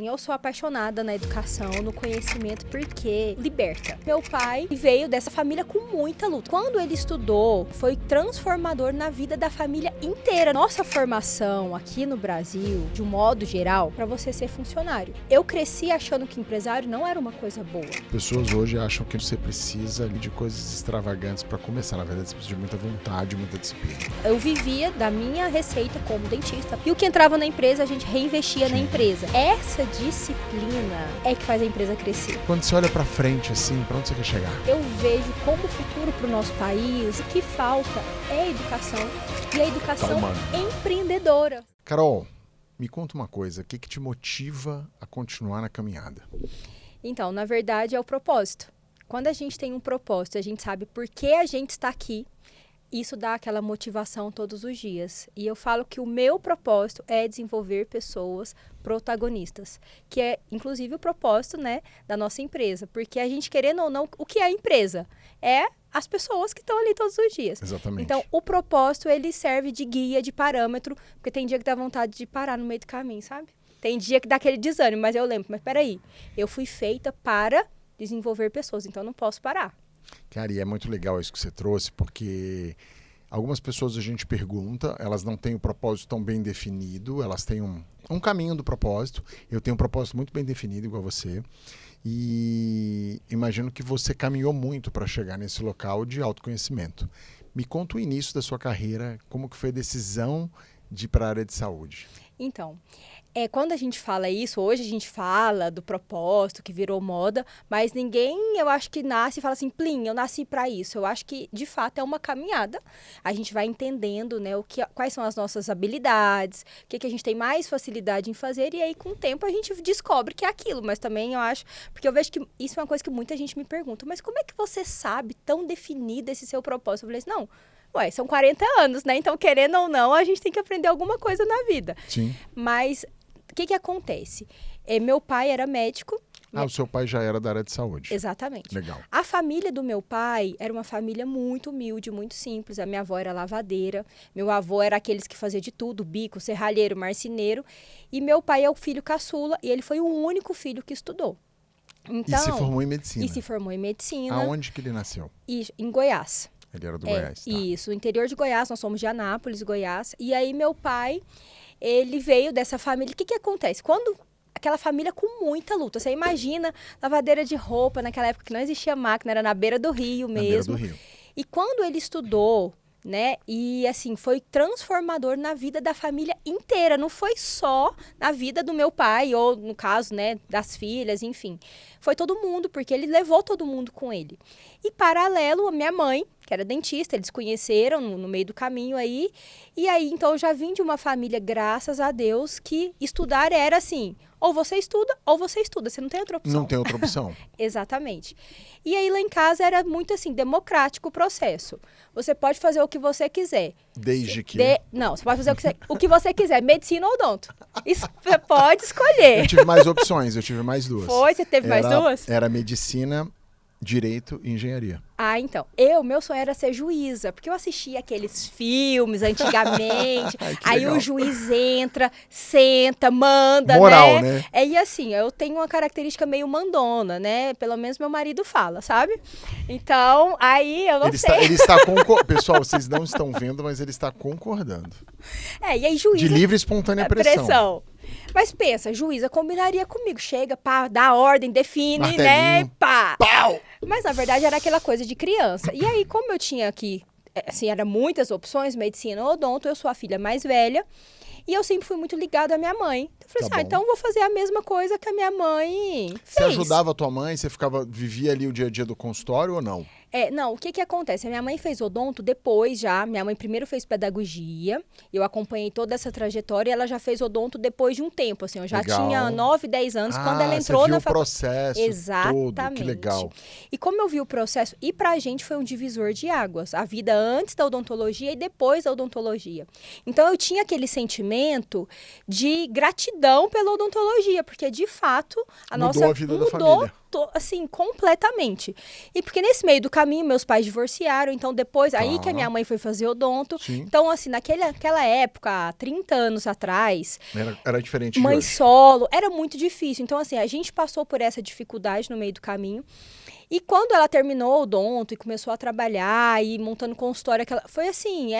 Eu sou apaixonada na educação, no conhecimento, porque liberta. Meu pai veio dessa família com muita luta. Quando ele estudou, foi transformador na vida da família inteira. Nossa formação aqui no Brasil, de um modo geral, para você ser funcionário. Eu cresci achando que empresário não era uma coisa boa. Pessoas hoje acham que você precisa ali de coisas extravagantes para começar. Na verdade, você precisa de muita vontade, muita disciplina. Eu vivia da minha receita como dentista. E o que entrava na empresa, a gente reinvestia na empresa. Essa disciplina é que faz a empresa crescer. Quando você olha para frente, assim, para onde você quer chegar? Eu vejo como futuro para o nosso país, o que falta é a educação. E a educação empreendedora. Carol, me conta uma coisa. O que te motiva a continuar na caminhada? Então, na verdade, é o propósito. Quando a gente tem um propósito, a gente sabe por que a gente está aqui, isso dá aquela motivação todos os dias. E eu falo que o meu propósito é desenvolver pessoas protagonistas, que é, inclusive, o propósito, né, da nossa empresa. Porque a gente, querendo ou não, o que é a empresa? É as pessoas que estão ali todos os dias. Exatamente. Então, o propósito, ele serve de guia, de parâmetro, porque tem dia que dá vontade de parar no meio do caminho, sabe? Tem dia que dá aquele desânimo, mas eu lembro, mas peraí, eu fui feita para desenvolver pessoas, então eu não posso parar. Cara, e é muito legal isso que você trouxe, porque algumas pessoas a gente pergunta, elas não têm o propósito tão bem definido, elas têm um caminho do propósito. Eu tenho um propósito muito bem definido, igual você, e imagino que você caminhou muito para chegar nesse local de autoconhecimento. Me conta o início da sua carreira, como que foi a decisão de ir para a área de saúde? Então, quando a gente fala isso, hoje a gente fala do propósito que virou moda, mas ninguém, eu acho que nasce e fala assim, plim, eu nasci para isso. Eu acho que, de fato, é uma caminhada. A gente vai entendendo, né, quais são as nossas habilidades, o que a gente tem mais facilidade em fazer, e aí, com o tempo, a gente descobre que é aquilo. Mas também, eu acho, porque eu vejo que isso é uma coisa que muita gente me pergunta, mas como é que você sabe tão definido esse seu propósito? Eu falei assim, não, ué, são 40 anos, né? Então, querendo ou não, a gente tem que aprender alguma coisa na vida. Sim. Mas o que acontece? Meu pai era médico. O seu pai já era da área de saúde. Exatamente. Legal. A família do meu pai era uma família muito humilde, muito simples. A minha avó era lavadeira, meu avô era aqueles que fazia de tudo, bico, serralheiro, marceneiro. E meu pai é o filho caçula e ele foi o único filho que estudou. Então, e se formou em medicina. E se formou em medicina. Aonde que ele nasceu? Em Goiás. Ele era do Goiás, tá? Isso, no interior de Goiás, nós somos de Anápolis, Goiás. E aí meu pai, ele veio dessa família. O que acontece? Quando aquela família com muita luta, você imagina lavadeira de roupa, naquela época que não existia máquina, era na beira do rio mesmo. Na beira do rio. E quando ele estudou, né, e assim, foi transformador na vida da família inteira, não foi só na vida do meu pai, ou no caso, né, das filhas, enfim. Foi todo mundo, porque ele levou todo mundo com ele. E paralelo, a minha mãe, que era dentista, eles conheceram no meio do caminho aí, e aí, então, eu já vim de uma família, graças a Deus, que estudar era assim, ou você estuda, você não tem outra opção. Não tem outra opção. Exatamente. E aí, lá em casa, era muito assim, democrático o processo. Você pode fazer o que você quiser. Desde que... Não, você pode fazer o que você quiser, medicina ou odonto. Isso, você pode escolher. Eu tive mais opções, eu tive mais duas. Foi? Você teve mais duas? Era medicina, direito e engenharia. Então, meu sonho era ser juíza, porque eu assistia aqueles filmes antigamente, aí legal. O juiz entra, senta, manda, Moral, né? E assim, eu tenho uma característica meio mandona, né? Pelo menos meu marido fala, sabe? Então, aí eu não sei. Ele está Pessoal, vocês não estão vendo, mas ele está concordando. E aí juíza... De livre e espontânea pressão. Mas pensa, juíza combinaria comigo, chega, pá, dá ordem, define, martelinho, né, pá. Pau! Mas na verdade era aquela coisa de criança. E aí, como eu tinha aqui, assim, eram muitas opções, medicina ou odonto, eu sou a filha mais velha, e eu sempre fui muito ligada à minha mãe. Então eu falei então eu vou fazer a mesma coisa que a minha mãe fez. Você ajudava a tua mãe, você vivia ali o dia a dia do consultório ou não? Não, o que acontece? A minha mãe fez odonto depois já. Minha mãe primeiro fez pedagogia. Eu acompanhei toda essa trajetória e ela já fez odonto depois de um tempo. Assim, eu já tinha 9, 10 anos quando ela entrou você viu na o processo Exatamente. todo, que legal. E como eu vi o processo, e pra gente foi um divisor de águas. A vida antes da odontologia e depois da odontologia. Então eu tinha aquele sentimento de gratidão gratidão pela odontologia, porque de fato Mudou a vida da família. Assim, completamente. E porque nesse meio do caminho, meus pais divorciaram, então depois, aí que a minha mãe foi fazer odonto. Sim. Então, assim, naquela época, há 30 anos atrás... Era diferente mãe de hoje. solo, era muito difícil. Então, assim, a gente passou por essa dificuldade no meio do caminho. E quando ela terminou o odonto e começou a trabalhar e montando consultório, foi assim,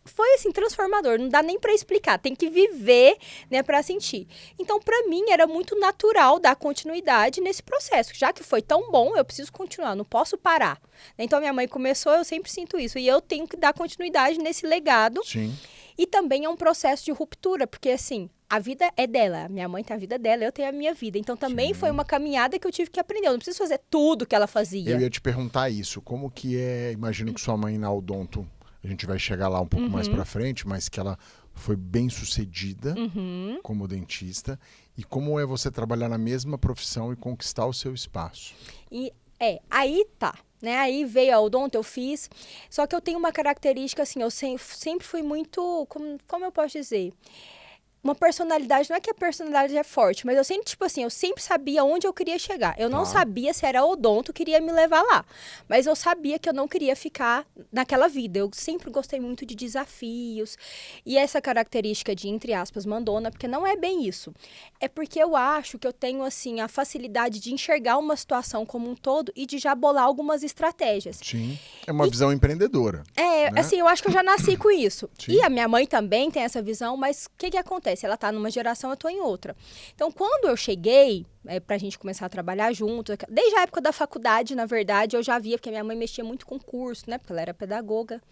foi assim, transformador, não dá nem pra explicar, tem que viver, né, pra sentir. Então, pra mim, era muito natural dar continuidade nesse processo. Já que foi tão bom, eu preciso continuar, não posso parar. Então, minha mãe começou, eu sempre sinto isso. E eu tenho que dar continuidade nesse legado. Sim. E também é um processo de ruptura, porque assim, a vida é dela. Minha mãe tem a vida dela, eu tenho a minha vida. Então também foi uma caminhada que eu tive que aprender. Eu não preciso fazer tudo que ela fazia. Eu ia te perguntar isso. Como que é, imagino que sua mãe na odonto, a gente vai chegar lá um pouco mais pra frente, mas que ela foi bem sucedida como dentista. E como é você trabalhar na mesma profissão e conquistar o seu espaço? Aí tá. Né? Aí veio a odonto, eu fiz. Só que eu tenho uma característica, assim, eu sempre fui muito, como eu posso dizer? Uma personalidade, não é que a personalidade é forte, mas eu sempre, tipo assim, eu sempre sabia onde eu queria chegar. Eu não sabia se era odonto que iria me levar lá. Mas eu sabia que eu não queria ficar naquela vida. Eu sempre gostei muito de desafios. E essa característica de, entre aspas, mandona, porque não é bem isso. É porque eu acho que eu tenho, assim, a facilidade de enxergar uma situação como um todo e de já bolar algumas estratégias. Sim. É uma visão empreendedora. Né? Assim, eu acho que eu já nasci com isso. Sim. E a minha mãe também tem essa visão, mas o que acontece? Ela tá numa geração, eu tô em outra. Então, quando eu cheguei, pra gente começar a trabalhar junto, desde a época da faculdade, na verdade, eu já via, porque minha mãe mexia muito com curso, né? Porque ela era pedagoga.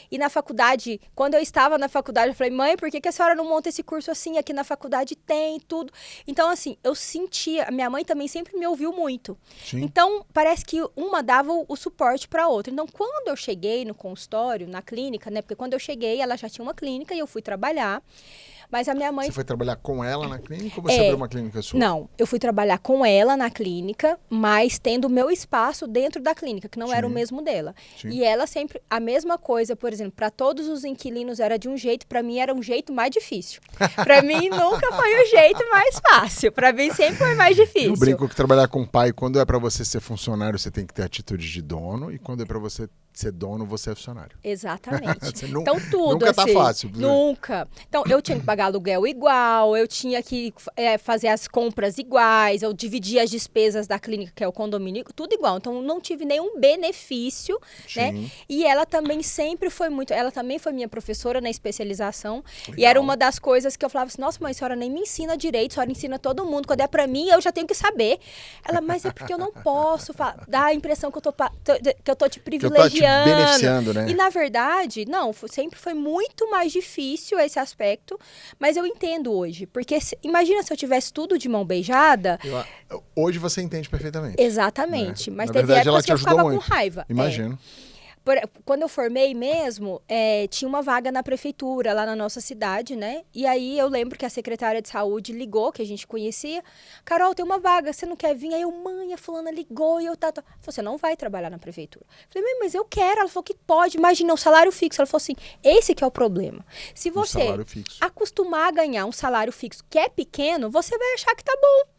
E na faculdade, quando eu estava na faculdade, eu falei, mãe, por que a senhora não monta esse curso assim? Aqui na faculdade tem tudo. Então, assim, eu sentia, a minha mãe também sempre me ouviu muito. Sim. Então, parece que uma dava o suporte para a outra. Então, quando eu cheguei no consultório, na clínica, né? Porque quando eu cheguei, ela já tinha uma clínica e eu fui trabalhar. Mas a minha mãe... Você foi trabalhar com ela na clínica ou você abriu uma clínica sua? Não, eu fui trabalhar com ela na clínica, mas tendo o meu espaço dentro da clínica, que não era o mesmo dela. Sim. E ela sempre, a mesma coisa, por exemplo, para todos os inquilinos era de um jeito, para mim era um jeito mais difícil. Para mim nunca foi o jeito mais fácil, para mim sempre foi mais difícil. Eu brinco que trabalhar com o pai, quando é para você ser funcionário, você tem que ter atitude de dono, e quando é para você ser dono, você é funcionário. Exatamente. Então tudo nunca assim. Tá fácil. Nunca. Então eu tinha que pagar aluguel igual, eu tinha que fazer as compras iguais, eu dividia as despesas da clínica, que é o condomínio, tudo igual. Então eu não tive nenhum benefício, né? E ela também sempre foi muito, ela também foi minha professora na especialização. Legal. E era uma das coisas que eu falava assim, nossa mãe, a senhora nem me ensina direito, a senhora ensina todo mundo, quando é pra mim eu já tenho que saber. Ela, mas é porque eu não posso dar a impressão que eu tô te privilegiando. Beneficiando, né? E na verdade, não, sempre foi muito mais difícil esse aspecto, mas eu entendo hoje, porque imagina se eu tivesse tudo de mão beijada. Hoje você entende perfeitamente. Exatamente, né? Mas na teve verdade, épocas que eu ficava muito. Com raiva. Imagino. Quando eu formei mesmo, tinha uma vaga na prefeitura, lá na nossa cidade, né? E aí eu lembro que a secretária de saúde ligou, que a gente conhecia. Carol, tem uma vaga, você não quer vir? Aí eu, mãe, a fulana ligou e eu... Ela falou, você não vai trabalhar na prefeitura. Eu falei, mãe, mas eu quero. Ela falou que pode, imagina, um salário fixo. Ela falou assim, esse que é o problema. Se você acostumar a ganhar um salário fixo que é pequeno, você vai achar que tá bom.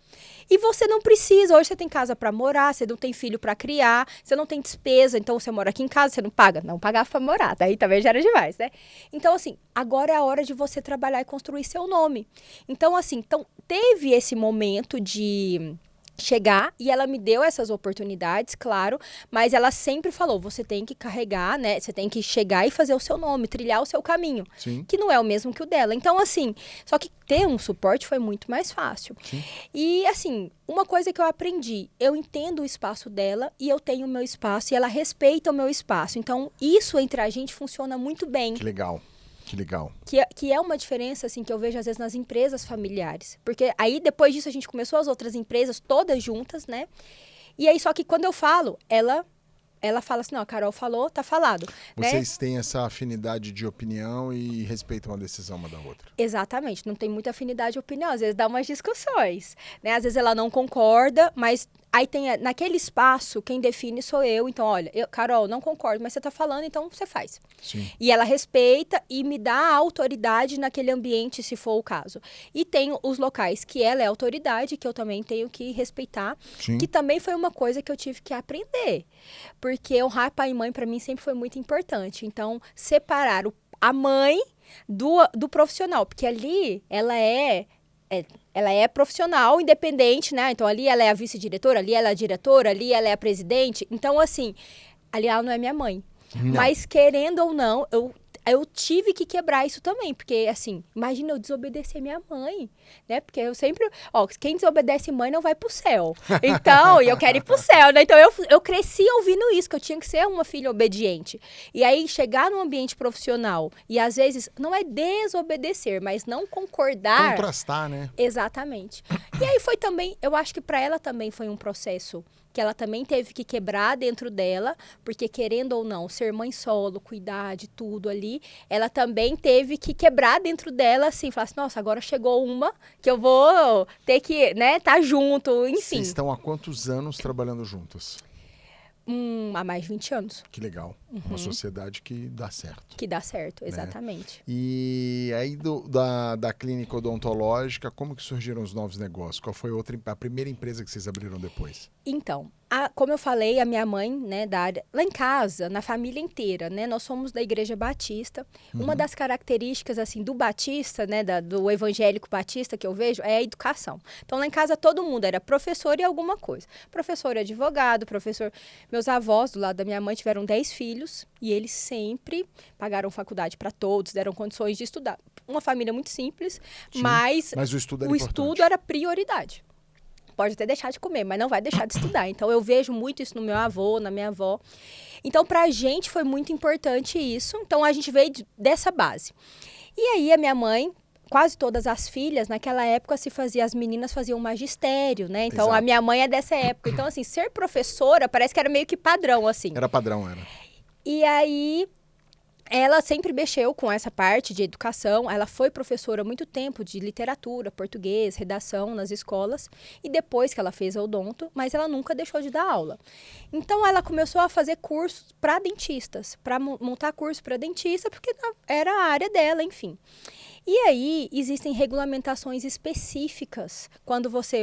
E você não precisa, hoje você tem casa para morar, você não tem filho para criar, você não tem despesa, então você mora aqui em casa, você não paga. Não pagava para morar, daí também já era demais, né? Então, assim, agora é a hora de você trabalhar e construir seu nome. Então, assim, teve esse momento de chegar e ela me deu essas oportunidades, claro, mas ela sempre falou, você tem que carregar, né, você tem que chegar e fazer o seu nome, trilhar o seu caminho, Sim. Que não é o mesmo que o dela. Então, assim, só que ter um suporte foi muito mais fácil. Sim. E, assim, uma coisa que eu aprendi, eu entendo o espaço dela e eu tenho o meu espaço e ela respeita o meu espaço. Então, isso entre a gente funciona muito bem. Que legal. Que legal. Que é uma diferença, assim, que eu vejo, às vezes, nas empresas familiares. Porque aí, depois disso, a gente começou as outras empresas todas juntas, né? E aí, só que quando eu falo, ela fala assim, não, a Carol falou, tá falado. Vocês têm essa afinidade de opinião e respeitam a decisão uma da outra. Exatamente. Não tem muita afinidade de opinião. Às vezes dá umas discussões, né? Às vezes ela não concorda, mas Aí tem, naquele espaço, quem define sou eu. Então, olha, Carol, não concordo, mas você tá falando, então você faz. Sim. E ela respeita e me dá a autoridade naquele ambiente, se for o caso. E tem os locais que ela é autoridade, que eu também tenho que respeitar. Sim. Que também foi uma coisa que eu tive que aprender. Porque honrar pai e mãe, para mim, sempre foi muito importante. Então, separar a mãe do profissional. Porque ali, ela é profissional, independente, né? Então, ali ela é a vice-diretora, ali ela é a diretora, ali ela é a presidente. Então, assim, ali ela não é minha mãe. Não. Mas, querendo ou não, eu tive que quebrar isso também. Porque, assim, imagina eu desobedecer minha mãe, né? Porque eu sempre... Ó, quem desobedece mãe não vai pro céu. Então, eu quero ir pro céu, né? Então, eu cresci ouvindo isso, que eu tinha que ser uma filha obediente. E aí, chegar num ambiente profissional e, às vezes, não é desobedecer, mas não concordar... Contrastar, né? Exatamente. E aí foi também... Eu acho que para ela também foi um processo... que ela também teve que quebrar dentro dela, porque querendo ou não, ser mãe solo, cuidar de tudo ali, ela também teve que quebrar dentro dela, assim, falar assim, nossa, agora chegou uma que eu vou ter que, né, tá junto, enfim. Vocês estão há quantos anos trabalhando juntas? Há mais de 20 anos. Que legal. Uma sociedade que dá certo. Que dá certo, exatamente. E aí da clínica odontológica, como que surgiram os novos negócios? Qual foi a primeira empresa que vocês abriram depois? Então, como eu falei, a minha mãe, né, da área, lá em casa, na família inteira, né, nós somos da Igreja Batista. Uma das características, assim, do Batista, né, do evangélico batista que eu vejo, é a educação. Então, lá em casa, todo mundo era professor e alguma coisa. Professor e advogado, professor... Meus avós, do lado da minha mãe, tiveram 10 filhos e eles sempre pagaram faculdade para todos, deram condições de estudar. Uma família muito simples, Sim, mas o estudo era o importante. estudo era prioridade. Pode até deixar de comer, mas não vai deixar de estudar. Então, eu vejo muito isso no meu avô, na minha avó. Então, pra gente foi muito importante isso. Então, a gente veio dessa base. E aí, a minha mãe, quase todas as filhas, naquela época, as meninas faziam magistério, né? Então, Exato. a minha mãe é dessa época. Então, assim, ser professora parece que era meio que padrão, assim. Era padrão, era. E aí... Ela sempre mexeu com essa parte de educação. Ela foi professora há muito tempo de literatura, português, redação nas escolas. E depois que ela fez a odonto, mas ela nunca deixou de dar aula. Então, ela começou a fazer cursos para dentistas, para montar curso para dentista, porque era a área dela, enfim. E aí, existem regulamentações específicas.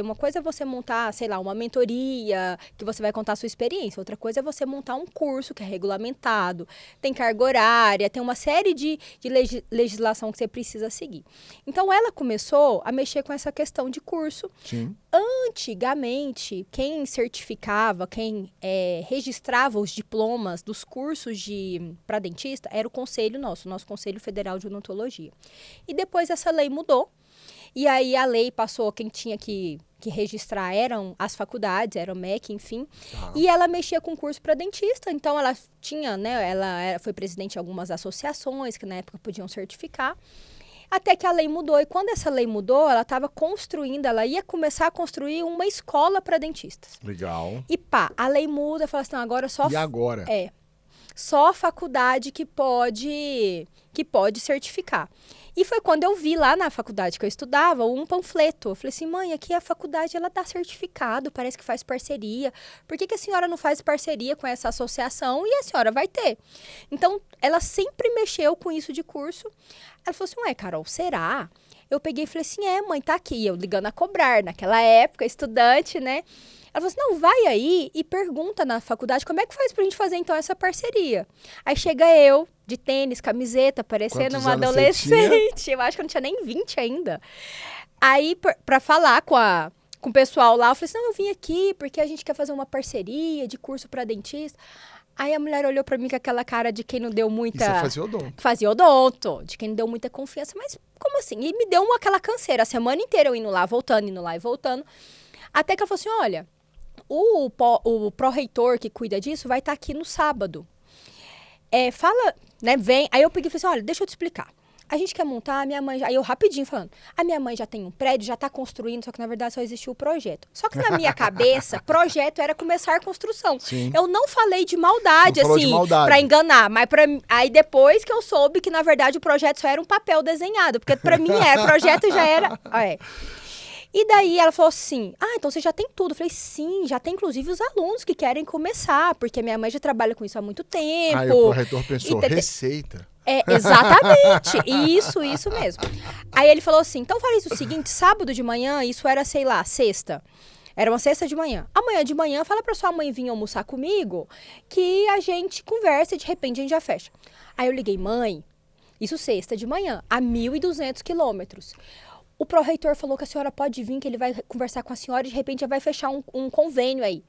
Uma coisa é você montar, sei lá, uma mentoria, que você vai contar a sua experiência. Outra coisa é você montar um curso que é regulamentado, tem carga horária, tem uma série de legislação que você precisa seguir. Então, ela começou a mexer com essa questão de curso. Sim. Antigamente, quem certificava, quem registrava os diplomas dos cursos para dentista era o conselho nosso Conselho Federal de Odontologia. E depois essa lei mudou. E aí a lei passou, quem tinha que registrar eram as faculdades, era o MEC, enfim. Tá. E ela mexia com curso para dentista. Então ela tinha, né? Ela foi presidente de algumas associações que na época podiam certificar. Até que a lei mudou. E quando essa lei mudou, ela estava construindo, ela ia começar a construir uma escola para dentistas. Legal. E pá, a lei muda, fala assim, não, agora só... E agora? Só a faculdade que pode certificar. E foi quando eu vi lá na faculdade que eu estudava um panfleto. Eu falei assim, mãe, aqui a faculdade ela dá certificado, parece que faz parceria. Por que a senhora não faz parceria com essa associação e a senhora vai ter? Então, ela sempre mexeu com isso de curso. Ela falou assim, ué, Carol, será? Eu peguei e falei assim, mãe, tá aqui. Eu ligando a cobrar, naquela época, estudante, né? Ela falou assim, não, vai aí e pergunta na faculdade como é que faz pra gente fazer, então, essa parceria. Aí chega eu, de tênis, camiseta, parecendo Quantos uma anos adolescente. Eu acho que eu não tinha nem 20 ainda. Aí, pra falar com o pessoal lá, eu falei assim, não, eu vim aqui porque a gente quer fazer uma parceria de curso pra dentista. Aí a mulher olhou pra mim com aquela cara de quem não deu muita... E você fazia odonto. Fazia odonto, de quem não deu muita confiança. Mas como assim? E me deu aquela canseira, a semana inteira eu indo lá e voltando. Até que ela falou assim, olha, o pró-reitor que cuida disso vai estar aqui no sábado. Fala, né, vem. Aí eu peguei e falei assim, olha, deixa eu te explicar. A gente quer montar, a minha mãe... Aí eu rapidinho falando, a minha mãe já tem um prédio, já está construindo, só que na verdade só existiu o projeto. Só que na minha cabeça, projeto era começar a construção. Sim. Eu não falei de maldade, Não falou assim, de maldade. pra enganar. Mas aí depois que eu soube que na verdade o projeto só era um papel desenhado. Porque pra mim projeto já era... E daí ela falou assim, então você já tem tudo. Eu falei, sim, já tem inclusive os alunos que querem começar, porque minha mãe já trabalha com isso há muito tempo. Aí o pró-reitor pensou, receita. Exatamente, isso mesmo. Aí ele falou assim, então faz o seguinte, sábado de manhã, isso era, sei lá, sexta. Era uma sexta de manhã. Amanhã de manhã, fala pra sua mãe vir almoçar comigo, que a gente conversa e de repente a gente já fecha. Aí eu liguei, mãe, isso sexta de manhã, a 1.200 quilômetros. O pró-reitor falou que a senhora pode vir, que ele vai conversar com a senhora e de repente já vai fechar um convênio aí.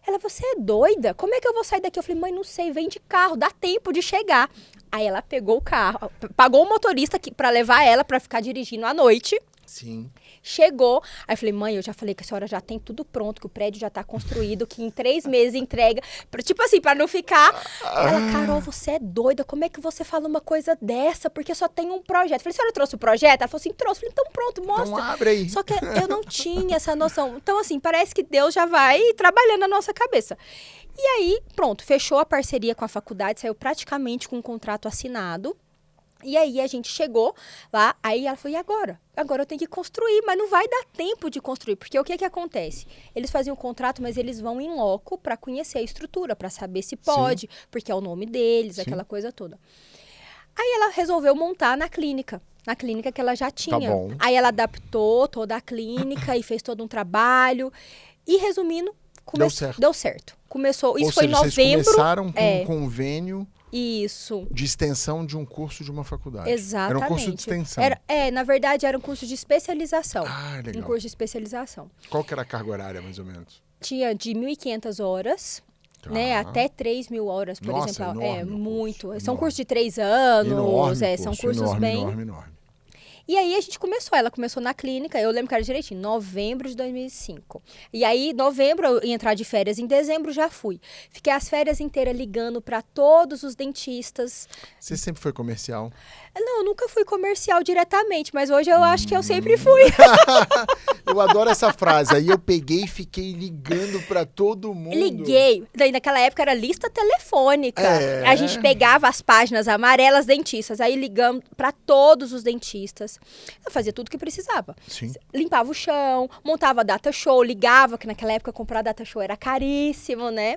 Ela, você é doida? Como é que eu vou sair daqui? Eu falei, mãe, não sei, vem de carro, dá tempo de chegar. Aí ela pegou o carro, pagou o motorista pra levar ela pra ficar dirigindo à noite. Sim. Chegou, aí eu falei, mãe, eu já falei que a senhora já tem tudo pronto, que o prédio já tá construído, que em 3 meses entrega, tipo assim, pra não ficar. Ela, Carol, você é doida, como é que você fala uma coisa dessa? Porque só tem um projeto. Eu falei, a senhora trouxe o projeto? Ela falou assim, trouxe. Eu falei, então pronto, mostra. Então abre aí. Só que eu não tinha essa noção. Então assim, parece que Deus já vai trabalhando na nossa cabeça. E aí, pronto, fechou a parceria com a faculdade, saiu praticamente com um contrato assinado. E aí a gente chegou lá, aí ela falou, e agora? Agora eu tenho que construir, mas não vai dar tempo de construir, porque o que que acontece? Eles faziam um contrato, mas eles vão em loco para conhecer a estrutura, para saber se pode, porque é o nome deles, aquela coisa toda. Aí ela resolveu montar na clínica que ela já tinha. Tá bom. Aí ela adaptou toda a clínica e fez todo um trabalho. E resumindo, deu certo. Começou, isso foi em novembro. Vocês começaram com um convênio. Isso. De extensão de um curso de uma faculdade. Exatamente. Era um curso de extensão. Na verdade, era um curso de especialização. Ah, legal. Um curso de especialização. Qual que era a carga horária, mais ou menos? Tinha de 1.500 horas, né? Até 3.000 horas, por exemplo. Enorme muito. Curso, São enorme. cursos de 3 anos. Enorme São curso, cursos bem... Enorme. E aí a gente começou, ela começou na clínica, eu lembro que era direitinho, novembro de 2005. E aí, novembro, eu ia entrar de férias, em dezembro já fui. Fiquei as férias inteiras ligando para todos os dentistas. Você sempre foi comercial? Não, eu nunca fui comercial diretamente, mas hoje eu acho que eu sempre fui. Eu adoro essa frase. Aí eu peguei e fiquei ligando pra todo mundo. Liguei. Daí naquela época era lista telefônica. A gente pegava as páginas amarelas dentistas, aí ligamos pra todos os dentistas. Eu fazia tudo que precisava. Sim. Limpava o chão, montava data show, ligava, que naquela época comprar data show era caríssimo, né?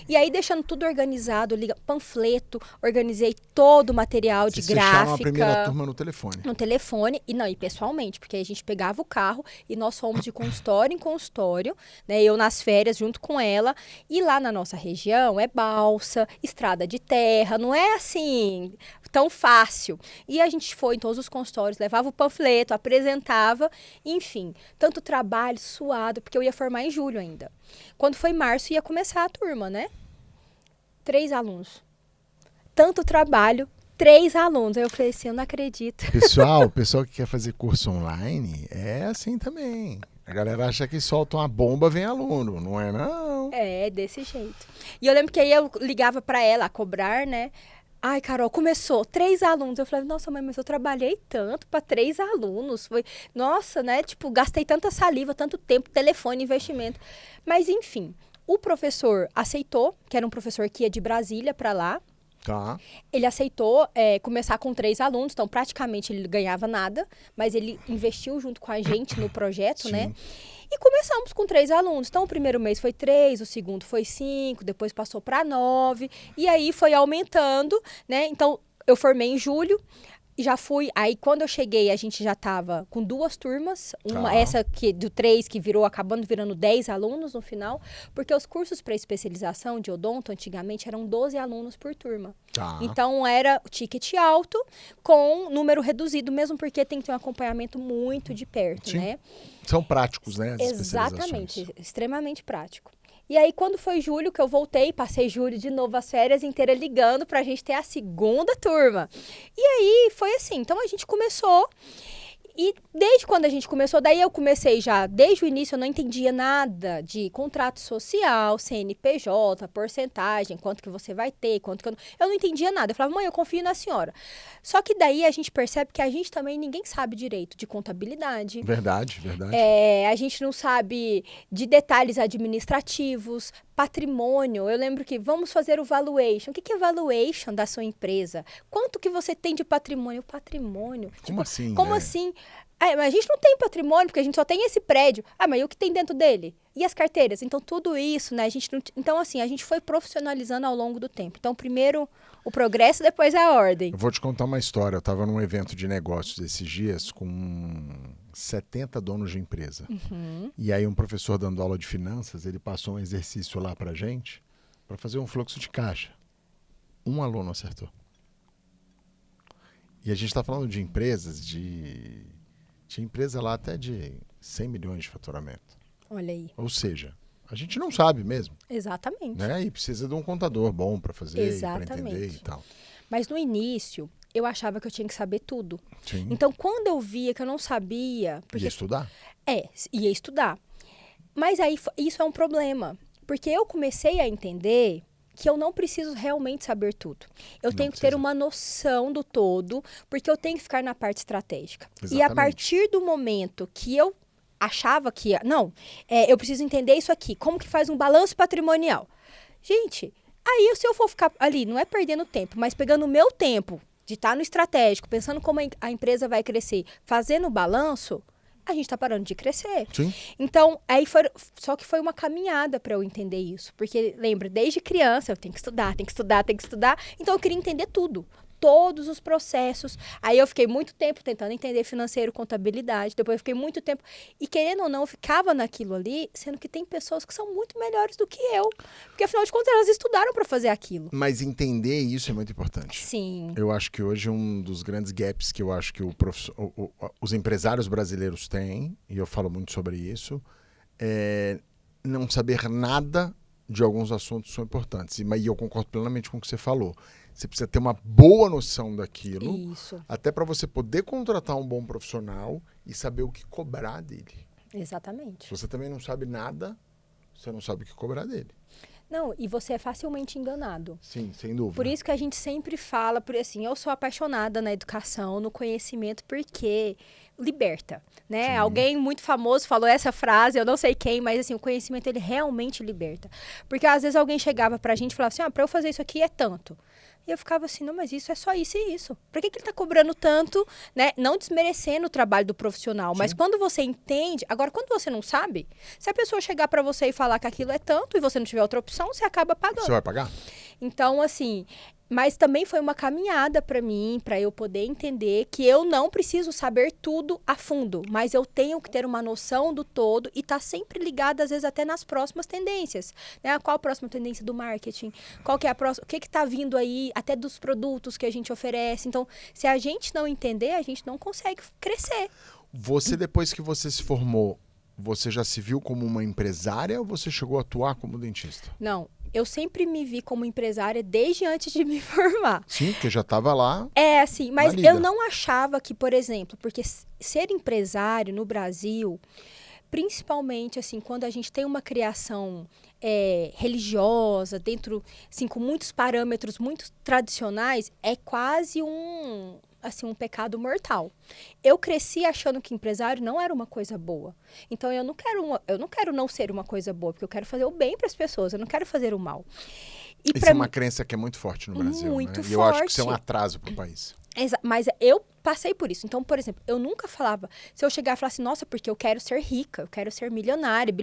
E aí deixando tudo organizado, panfleto, organizei todo o material de gráfica. A primeira turma no telefone. No telefone, e pessoalmente, porque aí a gente pegava o carro e nós fomos de consultório em consultório, né? Eu nas férias junto com ela. E lá na nossa região é balsa, estrada de terra, não é assim tão fácil. E a gente foi em todos os consultórios, levava o panfleto, apresentava, enfim. Tanto trabalho, suado, porque eu ia formar em julho ainda. Quando foi março, ia começar a turma, né? 3 alunos. Tanto trabalho, 3 alunos. Aí eu falei assim, eu não acredito. O pessoal que quer fazer curso online é assim também. A galera acha que solta uma bomba, vem aluno. Não é, não. É, desse jeito. E eu lembro que aí eu ligava pra ela a cobrar, né? Ai, Carol, começou 3 alunos. Eu falei, nossa, mãe, mas eu trabalhei tanto para 3 alunos. Foi, nossa, né? Tipo, gastei tanta saliva, tanto tempo, telefone, investimento. Mas, enfim, o professor aceitou, que era um professor que ia de Brasília para lá. Tá. Ele aceitou começar com 3 alunos, então praticamente ele não ganhava nada, mas ele investiu junto com a gente no projeto, Sim. né? E começamos com 3 alunos. Então, o primeiro mês foi 3, o segundo foi 5, depois passou para 9, e aí foi aumentando, né? Então, eu formei em julho, já fui... Aí, quando eu cheguei, a gente já estava com 2 turmas. Essa que, do 3, que acabando virando 10 alunos no final. Porque os cursos para especialização de odonto, antigamente, eram 12 alunos por turma. Tá. Então, era o ticket alto com número reduzido, mesmo porque tem que ter um acompanhamento muito de perto, Sim. né? São práticos, né? As Exatamente, extremamente prático. E aí, quando foi julho que eu voltei, passei julho de novo, as férias inteiras ligando pra gente ter a segunda turma. E aí, foi assim. Então, a gente começou... E desde quando a gente começou, daí eu comecei já, desde o início eu não entendia nada de contrato social, CNPJ, porcentagem, quanto que você vai ter, quanto que eu não entendia nada. Eu falava, mãe, eu confio na senhora. Só que daí a gente percebe que a gente também, ninguém sabe direito de contabilidade. Verdade. A gente não sabe de detalhes administrativos, patrimônio. Eu lembro que vamos fazer o valuation. O que é valuation da sua empresa? Quanto que você tem de patrimônio? Patrimônio. Como assim? Como né? assim? Mas a gente não tem patrimônio, porque a gente só tem esse prédio. Mas e o que tem dentro dele? E as carteiras? Então, tudo isso, né? A gente não... Então, assim, a gente foi profissionalizando ao longo do tempo. Então, primeiro o progresso, depois a ordem. Eu vou te contar uma história. Eu estava num evento de negócios esses dias com 70 donos de empresa. E aí um professor dando aula de finanças, ele passou um exercício lá pra gente para fazer um fluxo de caixa. Um aluno acertou. E a gente está falando de empresas Tinha empresa lá até de 100 milhões de faturamento. Olha aí. Ou seja, a gente não sabe mesmo. Exatamente. Né? E precisa de um contador bom para fazer, para entender e tal. Mas no início, eu achava que eu tinha que saber tudo. Sim. Então, quando eu via que eu não sabia... Ia estudar? Ia estudar. Mas aí, isso é um problema. Porque eu comecei a entender que eu não preciso realmente saber tudo. Eu tenho que ter uma noção do todo, porque eu tenho que ficar na parte estratégica. Exatamente. E a partir do momento que eu achava que... eu preciso entender isso aqui. Como que faz um balanço patrimonial? Gente, aí se eu for ficar ali, não é perdendo tempo, mas pegando o meu tempo de estar no estratégico, pensando como a empresa vai crescer, fazendo o balanço... a gente está parando de crescer. Sim. Então, só que foi uma caminhada para eu entender isso. Porque, lembra, desde criança, eu tenho que estudar. Então, eu queria entender tudo. Todos os processos. Aí, eu fiquei muito tempo tentando entender financeiro, contabilidade. Depois, eu fiquei muito tempo... E, querendo ou não, eu ficava naquilo ali, sendo que tem pessoas que são muito melhores do que eu. Porque, afinal de contas, elas estudaram para fazer aquilo. Mas entender isso é muito importante. Sim. Eu acho que hoje um dos grandes gaps que eu acho que os empresários brasileiros têm, e eu falo muito sobre isso, é não saber nada de alguns assuntos que são importantes. E eu concordo plenamente com o que você falou. Você precisa ter uma boa noção daquilo, Isso. até para você poder contratar um bom profissional e saber o que cobrar dele. Exatamente. Se você também não sabe nada, você não sabe o que cobrar dele. Não, e você é facilmente enganado. Sim, sem dúvida. Por isso que a gente sempre fala, assim, eu sou apaixonada na educação, no conhecimento, porque liberta, né? Sim. Alguém muito famoso falou essa frase, eu não sei quem, mas assim, o conhecimento, ele realmente liberta. Porque às vezes alguém chegava pra gente e falava assim, pra eu fazer isso aqui é tanto. E eu ficava assim, não, mas isso é só isso e isso. Por que ele tá cobrando tanto, né? Não desmerecendo o trabalho do profissional, mas quando você entende... Agora, quando você não sabe, se a pessoa chegar pra você e falar que aquilo é tanto e você não tiver outra opção, você acaba pagando. Você vai pagar? Então, assim... Mas também foi uma caminhada para mim, para eu poder entender que eu não preciso saber tudo a fundo, mas eu tenho que ter uma noção do todo e estar sempre ligada, às vezes, até nas próximas tendências. Né? Qual a próxima tendência do marketing? Qual que é a próxima? O que está vindo aí, até dos produtos que a gente oferece? Então, se a gente não entender, a gente não consegue crescer. Você, depois que você se formou, você já se viu como uma empresária ou você chegou a atuar como dentista? Não. Eu sempre me vi como empresária desde antes de me formar. Sim, porque já estava lá. É, assim, mas eu não achava que, por exemplo, porque ser empresário no Brasil, principalmente assim, quando a gente tem uma criação religiosa, dentro, assim, com muitos parâmetros muito tradicionais, é quase um pecado mortal. Eu cresci achando que empresário não era uma coisa boa. Então, eu não quero não ser uma coisa boa, porque eu quero fazer o bem para as pessoas, eu não quero fazer o mal. Isso é uma crença que é muito forte no Brasil, muito né? forte. E eu acho que isso é um atraso para o país. Mas eu passei por isso. Então, por exemplo, eu nunca falava... Se eu chegar e falar assim, nossa, porque eu quero ser rica, eu quero ser milionária.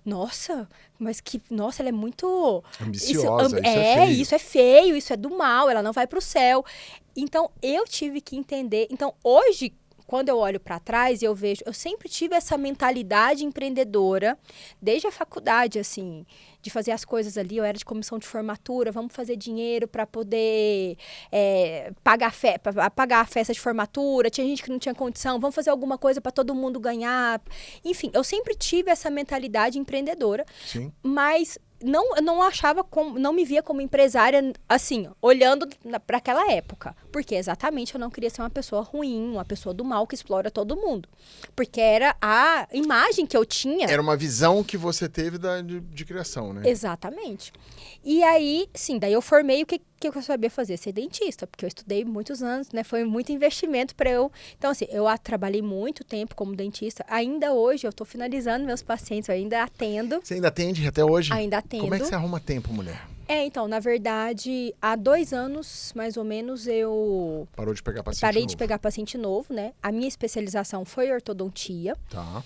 Nossa, mas que... Nossa, ela é muito... ambiciosa, isso é feio. Isso é feio, isso é do mal, ela não vai pro céu. Então, eu tive que entender... Então, hoje... Quando eu olho para trás e eu vejo, eu sempre tive essa mentalidade empreendedora, desde a faculdade, assim, de fazer as coisas ali. Eu era de comissão de formatura, vamos fazer dinheiro para poder pagar a festa de formatura. Tinha gente que não tinha condição, vamos fazer alguma coisa para todo mundo ganhar. Enfim, eu sempre tive essa mentalidade empreendedora, Sim. Mas... não me via como empresária, assim, olhando para aquela época. Porque exatamente eu não queria ser uma pessoa ruim, uma pessoa do mal que explora todo mundo. Porque era a imagem que eu tinha. Era uma visão que você teve de criação, né? Exatamente. E aí, sim, daí eu formei o que eu sabia fazer? Ser dentista, porque eu estudei muitos anos, né? Foi muito investimento para eu... Então, assim, eu trabalhei muito tempo como dentista. Ainda hoje, eu estou finalizando meus pacientes, eu ainda atendo. Você ainda atende até hoje? Ainda atendo. Como é que você arruma tempo, mulher? Então, na verdade, há 2 anos, mais ou menos, eu Parou de pegar paciente parei novo. de pegar paciente novo, né? A minha especialização foi ortodontia. Tá.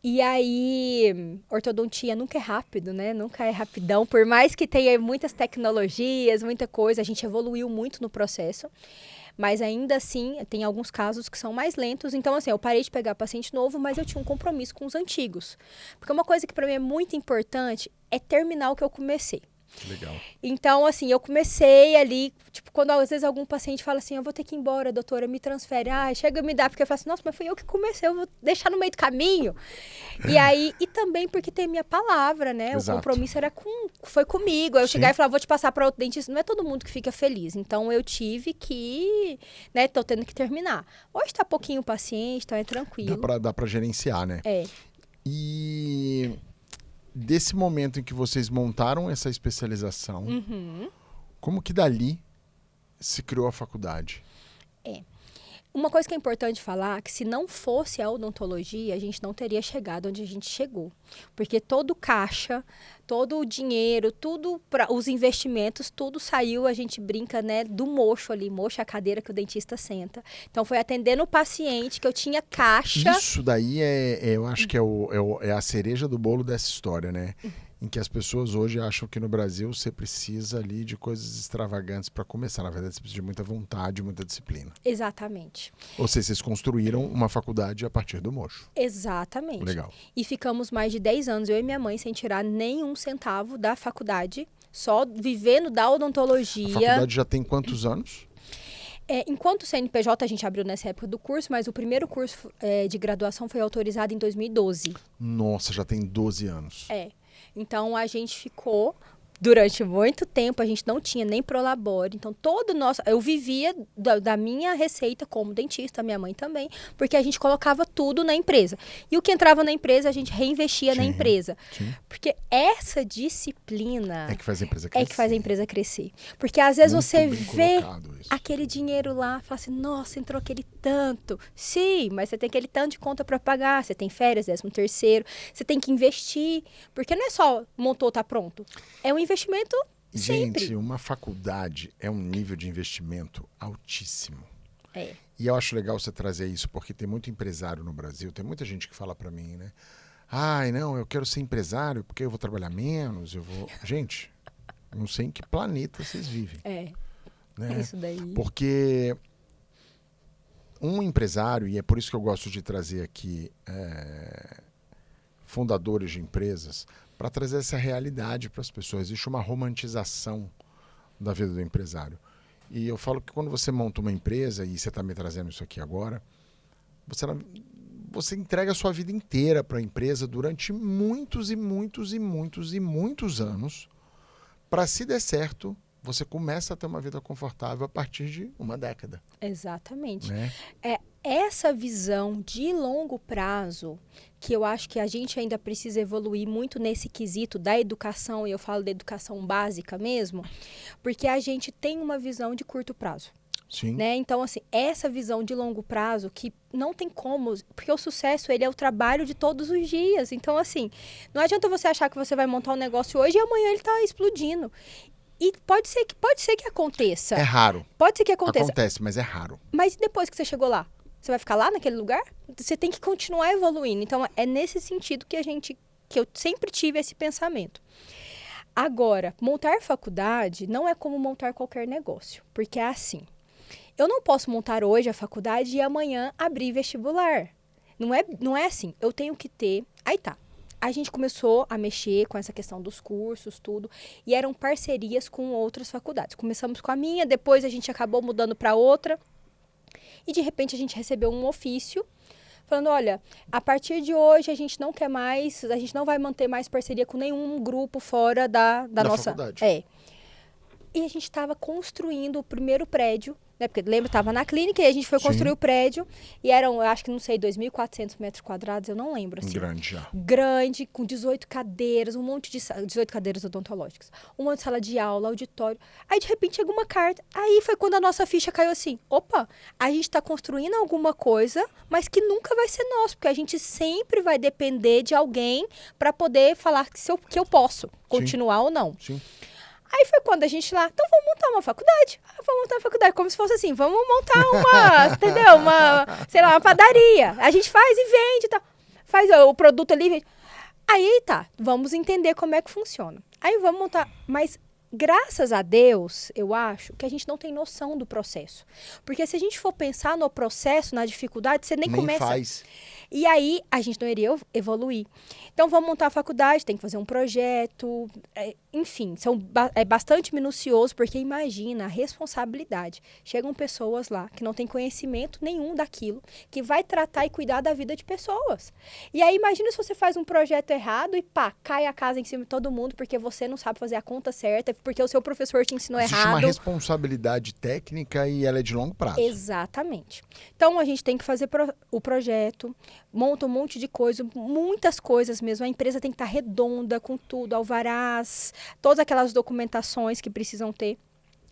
E aí, ortodontia nunca é rápido, né? Nunca é rapidão. Por mais que tenha muitas tecnologias, muita coisa, a gente evoluiu muito no processo. Mas ainda assim, tem alguns casos que são mais lentos. Então, assim, eu parei de pegar paciente novo, mas eu tinha um compromisso com os antigos. Porque uma coisa que para mim é muito importante é terminar o que eu comecei. Que legal. Então, assim, eu comecei ali, tipo, quando às vezes algum paciente fala assim, eu vou ter que ir embora, doutora, me transfere. Ah, chega a me dar, porque eu falo assim, nossa, mas foi eu que comecei, eu vou deixar no meio do caminho. E aí, e também porque tem minha palavra, né? Exato. O compromisso foi comigo. Aí eu chegar e falar, vou te passar para outro dentista. Não é todo mundo que fica feliz. Então, eu tive que, né, tô tendo que terminar. Hoje tá pouquinho o paciente, então é tranquilo. Dá pra gerenciar, né? E desse momento em que vocês montaram essa especialização, como que dali se criou a faculdade? Uma coisa que é importante falar, que se não fosse a odontologia, a gente não teria chegado onde a gente chegou. Porque todo o caixa, todo o dinheiro, tudo, os investimentos, tudo saiu, a gente brinca, né, do mocho ali. Mocho é a cadeira que o dentista senta. Então, foi atendendo o paciente que eu tinha caixa. Isso daí eu acho que é a cereja do bolo dessa história, né? Em que as pessoas hoje acham que no Brasil você precisa ali de coisas extravagantes para começar. Na verdade, você precisa de muita vontade, muita disciplina. Exatamente. Ou seja, vocês construíram uma faculdade a partir do mocho. Exatamente. Legal. E ficamos mais de 10 anos, eu e minha mãe, sem tirar nenhum centavo da faculdade, só vivendo da odontologia. A faculdade já tem quantos anos? Enquanto o CNPJ a gente abriu nessa época do curso, mas o primeiro curso de graduação foi autorizado em 2012. Nossa, já tem 12 anos. Então, a gente ficou durante muito tempo, a gente não tinha nem Prolabore. Então, eu vivia da minha receita como dentista, minha mãe também, porque a gente colocava tudo na empresa. E o que entrava na empresa, a gente reinvestia na empresa. Sim. Porque essa disciplina é que faz a empresa crescer. É que faz a empresa crescer. Porque às vezes Muito você bem vê colocado isso. aquele dinheiro lá, fala assim, nossa, entrou aquele tanto. Sim, mas você tem aquele tanto de conta para pagar, você tem férias, 13º, você tem que investir. Porque não é só montou, tá pronto. É um investimento sempre. Gente, uma faculdade é um nível de investimento altíssimo. É. E eu acho legal você trazer isso, porque tem muito empresário no Brasil, tem muita gente que fala pra mim, né? Ai, não, eu quero ser empresário porque eu vou trabalhar menos, eu vou... Gente, não sei em que planeta vocês vivem. Né? É isso daí. Porque um empresário, e é por isso que eu gosto de trazer aqui fundadores de empresas, para trazer essa realidade para as pessoas. Existe uma romantização da vida do empresário. E eu falo que quando você monta uma empresa, e você está me trazendo isso aqui agora, você entrega a sua vida inteira para a empresa durante muitos e muitos e muitos e muitos anos. Para, se der certo, você começa a ter uma vida confortável a partir de uma década. Exatamente. Né? Essa visão de longo prazo, que eu acho que a gente ainda precisa evoluir muito nesse quesito da educação, e eu falo da educação básica mesmo, porque a gente tem uma visão de curto prazo. Sim. Né? Então, assim, essa visão de longo prazo que não tem como, porque o sucesso, ele é o trabalho de todos os dias. Então, assim, não adianta você achar que você vai montar um negócio hoje e amanhã ele está explodindo. E pode ser que aconteça. É raro. Pode ser que aconteça. Acontece, mas é raro. Mas depois que você chegou lá? Você vai ficar lá naquele lugar? Você tem que continuar evoluindo. Então, é nesse sentido que eu sempre tive esse pensamento. Agora, montar faculdade não é como montar qualquer negócio. Porque é assim. Eu não posso montar hoje a faculdade e amanhã abrir vestibular. Não é assim. Eu tenho que ter... Aí tá. A gente começou a mexer com essa questão dos cursos, tudo. E eram parcerias com outras faculdades. Começamos com a minha, depois a gente acabou mudando para outra. E, de repente, a gente recebeu um ofício falando, olha, a partir de hoje a gente não quer mais, a gente não vai manter mais parceria com nenhum grupo fora da nossa... faculdade. E a gente estava construindo o primeiro prédio, né? Porque, lembra, estava na clínica e a gente foi construir o prédio. E eram, eu acho que, não sei, 2.400 metros quadrados, eu não lembro. Assim. Grande já. Grande, com 18 cadeiras, 18 cadeiras odontológicas. Um monte de sala de aula, auditório. Aí, de repente, chegou uma carta. Aí foi quando a nossa ficha caiu assim. Opa, a gente está construindo alguma coisa, mas que nunca vai ser nosso. Porque a gente sempre vai depender de alguém para poder falar que eu posso continuar ou não. Sim. Aí foi quando a gente lá, então vamos montar uma faculdade. Vamos montar uma faculdade, como se fosse assim, vamos montar uma, entendeu? Uma, sei lá, uma padaria. A gente faz e vende e tal. Faz o produto ali e vende. Aí tá, vamos entender como é que funciona. Aí vamos montar, mas graças a Deus, eu acho que a gente não tem noção do processo. Porque se a gente for pensar no processo, na dificuldade, você nem começa. Faz. E aí, a gente não iria evoluir. Então, vamos montar a faculdade, tem que fazer um projeto, enfim, é bastante minucioso, porque imagina a responsabilidade. Chegam pessoas lá que não têm conhecimento nenhum daquilo, que vai tratar e cuidar da vida de pessoas. E aí, imagina se você faz um projeto errado e pá, cai a casa em cima de todo mundo, porque você não sabe fazer a conta certa, porque o seu professor te ensinou Existe errado. uma responsabilidade técnica e ela é de longo prazo. Exatamente. Então, a gente tem que fazer o projeto, monta um monte de coisa, muitas coisas mesmo. A empresa tem que estar redonda com tudo, alvarás, todas aquelas documentações que precisam ter.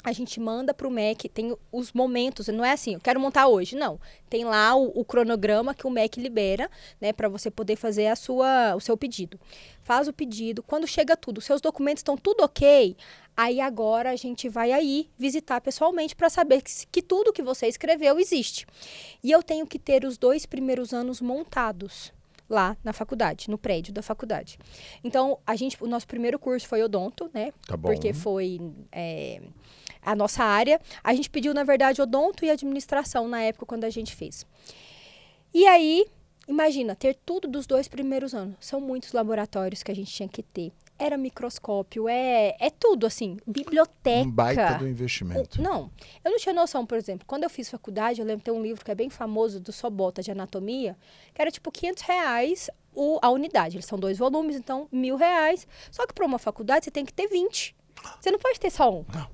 A gente manda para o MEC, tem os momentos, não é assim, eu quero montar hoje, não. Tem lá o cronograma que o MEC libera, né, para você poder fazer o seu pedido. Faz o pedido, quando chega tudo, seus documentos estão tudo ok, aí agora a gente vai aí visitar pessoalmente para saber que tudo que você escreveu existe. E eu tenho que ter os 2 primeiros anos montados lá na faculdade, no prédio da faculdade. Então, o nosso primeiro curso foi odonto, né? Tá bom. Porque foi a nossa área. A gente pediu, na verdade, odonto e administração na época quando a gente fez. E aí, imagina, ter tudo dos 2 primeiros anos. São muitos laboratórios que a gente tinha que ter. Era microscópio, é tudo, assim, biblioteca. Um baita do investimento. Não, eu não tinha noção, por exemplo, quando eu fiz faculdade, eu lembro de ter um livro que é bem famoso, do Sobota, de anatomia, que era tipo R$500 a unidade. Eles são 2 volumes, então R$1.000. Só que para uma faculdade você tem que ter 20. Você não pode ter só um. Não.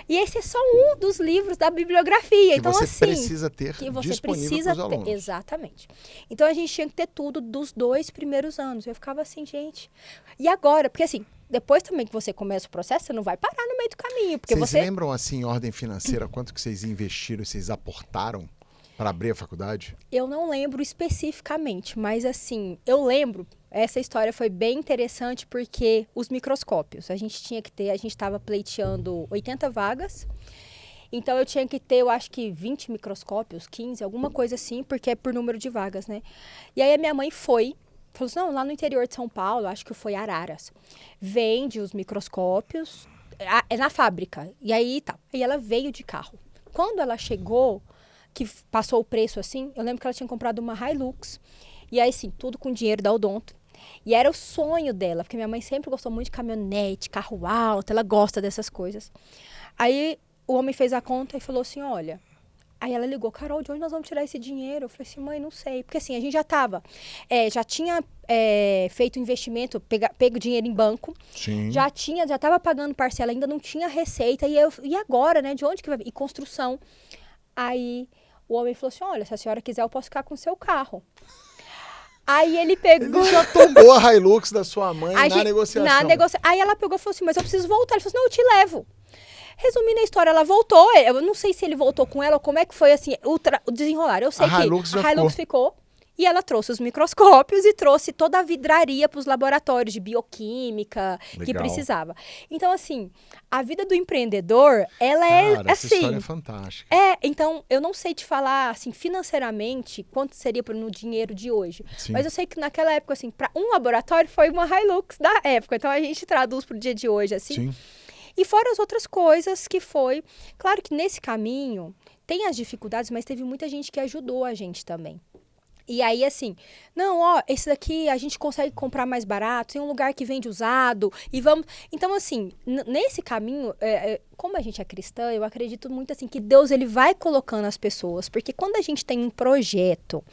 E esse é só um dos livros da bibliografia. Que então, você assim, precisa ter que você disponível precisa para os alunos. Exatamente. Então, a gente tinha que ter tudo dos 2 primeiros anos. Eu ficava assim, gente... E agora? Porque, assim, depois também que você começa o processo, você não vai parar no meio do caminho. Porque vocês você lembram, assim, em ordem financeira, quanto que vocês investiram, vocês aportaram para abrir a faculdade? Eu não lembro especificamente, mas, assim, eu lembro... Essa história foi bem interessante porque os microscópios, a gente estava pleiteando 80 vagas, então eu tinha que ter, eu acho que 20 microscópios, 15, alguma coisa assim, porque é por número de vagas, né? E aí a minha mãe falou assim, não, lá no interior de São Paulo, acho que foi Araras, vende os microscópios, é na fábrica, e aí tá. E ela veio de carro. Quando ela chegou, que passou o preço assim, eu lembro que ela tinha comprado uma Hilux, e aí sim, tudo com dinheiro da Odonto. E era o sonho dela, porque minha mãe sempre gostou muito de caminhonete, carro alto, ela gosta dessas coisas. Aí o homem fez a conta e falou assim, olha... Aí ela ligou, Carol, de onde nós vamos tirar esse dinheiro? Eu falei assim, mãe, não sei. Porque assim, a gente já tinha feito investimento, pego dinheiro em banco. Sim. Já estava pagando parcela, ainda não tinha receita. E agora, né, de onde que vai vir? E construção. Aí o homem falou assim, olha, se a senhora quiser, eu posso ficar com o seu carro. Aí ele pegou... Ele já tombou a Hilux da sua mãe na negociação. Aí ela pegou e falou assim, mas eu preciso voltar. Ele falou assim, não, eu te levo. Resumindo a história, ela voltou. Eu não sei se ele voltou com ela ou como é que foi assim, o desenrolar. Eu sei que a Hilux ficou. E ela trouxe os microscópios e trouxe toda a vidraria para os laboratórios de bioquímica que precisava. Então, assim, a vida do empreendedor, ela é assim... Essa história é fantástica. Então, eu não sei te falar, assim, financeiramente, quanto seria no dinheiro de hoje. Sim. Mas eu sei que naquela época, assim, para um laboratório foi uma Hilux da época. Então, a gente traduz para o dia de hoje, assim. Sim. E fora as outras coisas que foi... Claro que nesse caminho tem as dificuldades, mas teve muita gente que ajudou a gente também. E aí, assim, não, ó, esse daqui a gente consegue comprar mais barato, tem um lugar que vende usado, e vamos... Então, assim, nesse caminho, como a gente é cristã, eu acredito muito, assim, que Deus, ele vai colocando as pessoas, porque quando a gente tem um projeto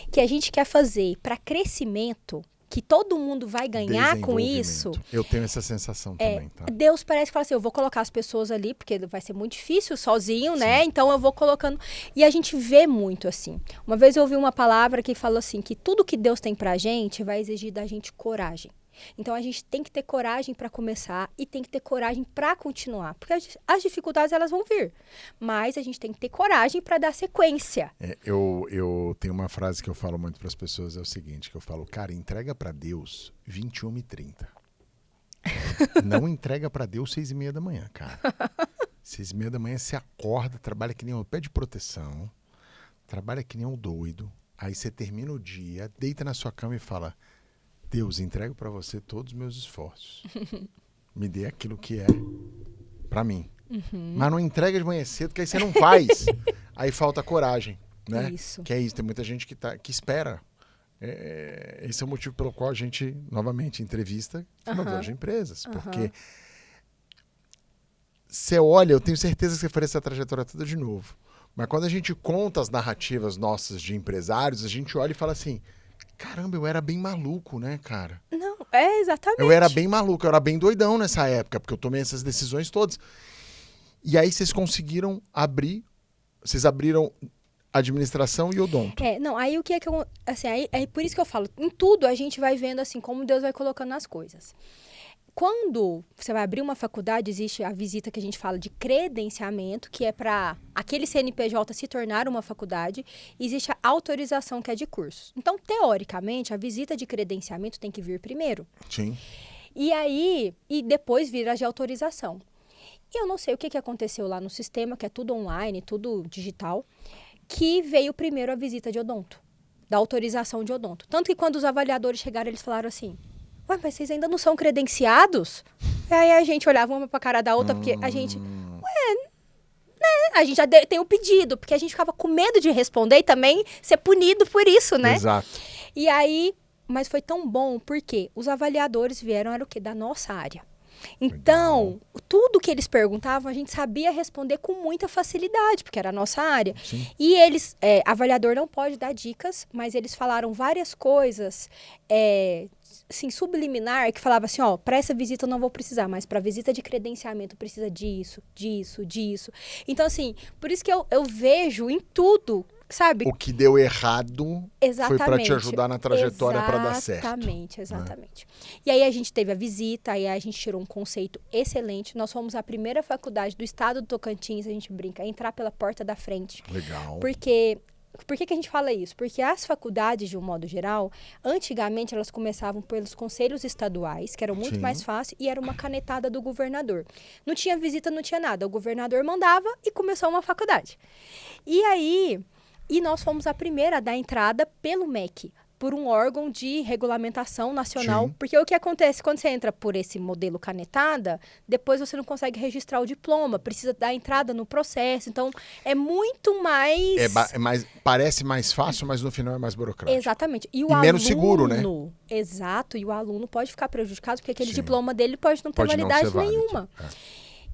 que a gente quer fazer para crescimento, que todo mundo vai ganhar com isso... Eu tenho essa sensação também, tá? Deus parece que fala assim, eu vou colocar as pessoas ali, porque vai ser muito difícil sozinho, né? Então eu vou colocando... E a gente vê muito assim. Uma vez eu ouvi uma palavra que falou assim, que tudo que Deus tem pra gente vai exigir da gente coragem. Então a gente tem que ter coragem para começar e tem que ter coragem para continuar, porque as dificuldades elas vão vir, mas a gente tem que ter coragem para dar sequência. Eu tenho uma frase que eu falo muito para as pessoas, é o seguinte, que eu falo, cara, entrega para Deus 21h30. Não entrega para Deus 6h30 da manhã, cara. 6h30 da manhã você acorda, trabalha que nem um pé de proteção, trabalha que nem um doido, aí você termina o dia, deita na sua cama e fala, Deus, entrego para você todos os meus esforços. Me dê aquilo que é para mim. Mas não entrega de manhã cedo, que aí você não faz. Aí falta coragem, né? Isso. Que é isso, tem muita gente que espera. Esse é o motivo pelo qual a gente, novamente, entrevista fundadores de empresas. Porque você olha, eu tenho certeza que você faria essa trajetória toda de novo. Mas quando a gente conta as narrativas nossas de empresários, a gente olha e fala assim, caramba, eu era bem maluco, né, cara? Não, exatamente. Eu era bem maluco, eu era bem doidão nessa época, porque eu tomei essas decisões todas. E aí vocês conseguiram vocês abriram administração e odonto. Não, aí o que é que eu, assim, aí é por isso que eu falo, em tudo a gente vai vendo assim como Deus vai colocando as coisas. Quando você vai abrir uma faculdade, existe a visita que a gente fala de credenciamento, que é para aquele CNPJ se tornar uma faculdade, existe a autorização que é de cursos. Então, teoricamente, a visita de credenciamento tem que vir primeiro. Sim. E depois vir a de autorização. E eu não sei o que aconteceu lá no sistema, que é tudo online, tudo digital, que veio primeiro a visita de odonto, da autorização de odonto. Tanto que quando os avaliadores chegaram, eles falaram assim, ué, mas vocês ainda não são credenciados? Aí a gente olhava uma pra cara da outra, porque a gente, a gente já tem o pedido, porque a gente ficava com medo de responder e também ser punido por isso, né? Exato. E aí, mas foi tão bom, porque os avaliadores vieram, era o quê? Da nossa área. Então, tudo que eles perguntavam, a gente sabia responder com muita facilidade, porque era a nossa área. Sim. E eles, avaliador não pode dar dicas, mas eles falaram várias coisas, assim, subliminar, que falava assim, para essa visita eu não vou precisar, mas para visita de credenciamento precisa disso, disso, disso. Então, assim, por isso que eu vejo em tudo, sabe? O que deu errado Exatamente. foi para te ajudar na trajetória para dar certo. Exatamente. E aí a gente teve a visita, aí a gente tirou um conceito excelente. Nós fomos a primeira faculdade do estado do Tocantins, a gente brinca, a entrar pela porta da frente. Legal. Por que a gente fala isso? Porque as faculdades, de um modo geral, antigamente elas começavam pelos conselhos estaduais, que eram muito mais fácil, e era uma canetada do governador. Não tinha visita, não tinha nada. O governador mandava e começou uma faculdade. E nós fomos a primeira a dar entrada pelo MEC, por um órgão de regulamentação nacional. Sim. Porque o que acontece quando você entra por esse modelo canetada, depois você não consegue registrar o diploma, precisa dar entrada no processo. Então, é muito mais... Parece mais fácil, mas no final é mais burocrático. Exatamente. E menos seguro, né? Exato. E o aluno pode ficar prejudicado, porque aquele diploma dele pode não ter Pode não validade ser válido. nenhuma.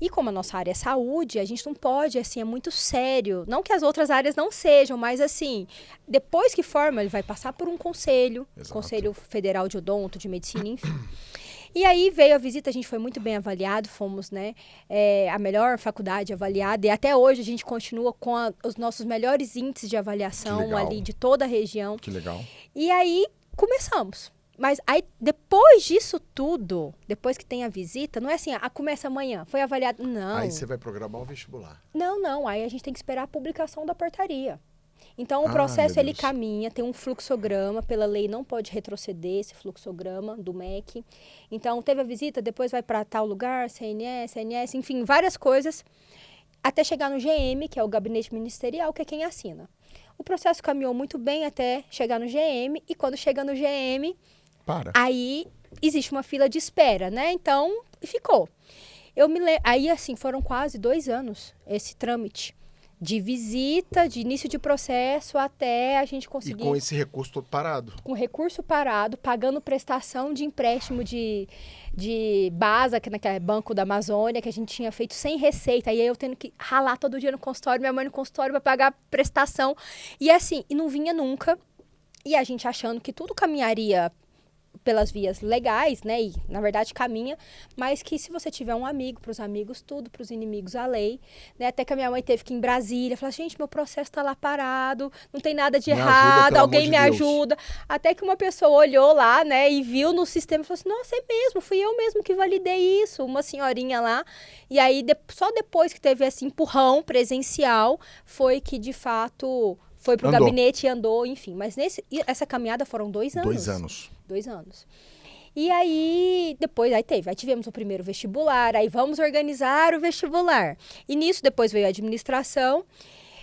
E como a nossa área é saúde, a gente não pode, assim, é muito sério. Não que as outras áreas não sejam, mas assim, depois que forma, ele vai passar por um conselho, Exato. Conselho Federal de Odonto, de Medicina, enfim. E aí veio a visita, a gente foi muito bem avaliado, fomos, né, a melhor faculdade avaliada, e até hoje a gente continua com os nossos melhores índices de avaliação ali de toda a região. Que legal. E aí começamos. Mas aí, depois disso tudo, depois que tem a visita, não é assim, começa amanhã, foi avaliado, não. Aí você vai programar o vestibular. Não, aí a gente tem que esperar a publicação da portaria. Então, o processo, ele caminha, tem um fluxograma, pela lei não pode retroceder esse fluxograma do MEC. Então, teve a visita, depois vai para tal lugar, CNS, enfim, várias coisas, até chegar no GM, que é o Gabinete Ministerial, que é quem assina. O processo caminhou muito bem até chegar no GM, e quando chega no GM... Aí existe uma fila de espera, né? Então, ficou. Aí, assim, foram quase 2 anos esse trâmite de visita, de início de processo, até a gente conseguir... E com esse recurso todo parado. Com recurso parado, pagando prestação de empréstimo de BASA, que é Banco da Amazônia, que a gente tinha feito sem receita. Aí eu tendo que ralar todo dia no consultório, minha mãe no consultório para pagar prestação. E assim, e não vinha nunca. E a gente achando que tudo caminharia pelas vias legais, né, e na verdade caminha, mas que se você tiver um amigo, para os amigos tudo, para os inimigos a lei, né, até que a minha mãe teve que ir em Brasília, falar, gente, meu processo está lá parado, não tem nada de errado, alguém me ajuda, até que uma pessoa olhou lá, né, e viu no sistema e falou assim, nossa, é mesmo, fui eu mesmo que validei isso, uma senhorinha lá, e aí só depois que teve esse empurrão presencial, foi que de fato... Foi pro gabinete e andou, enfim. Mas essa caminhada foram 2 anos. 2 anos. 2 anos. E aí, depois, aí tivemos o primeiro vestibular, aí vamos organizar o vestibular. E nisso, depois veio a administração,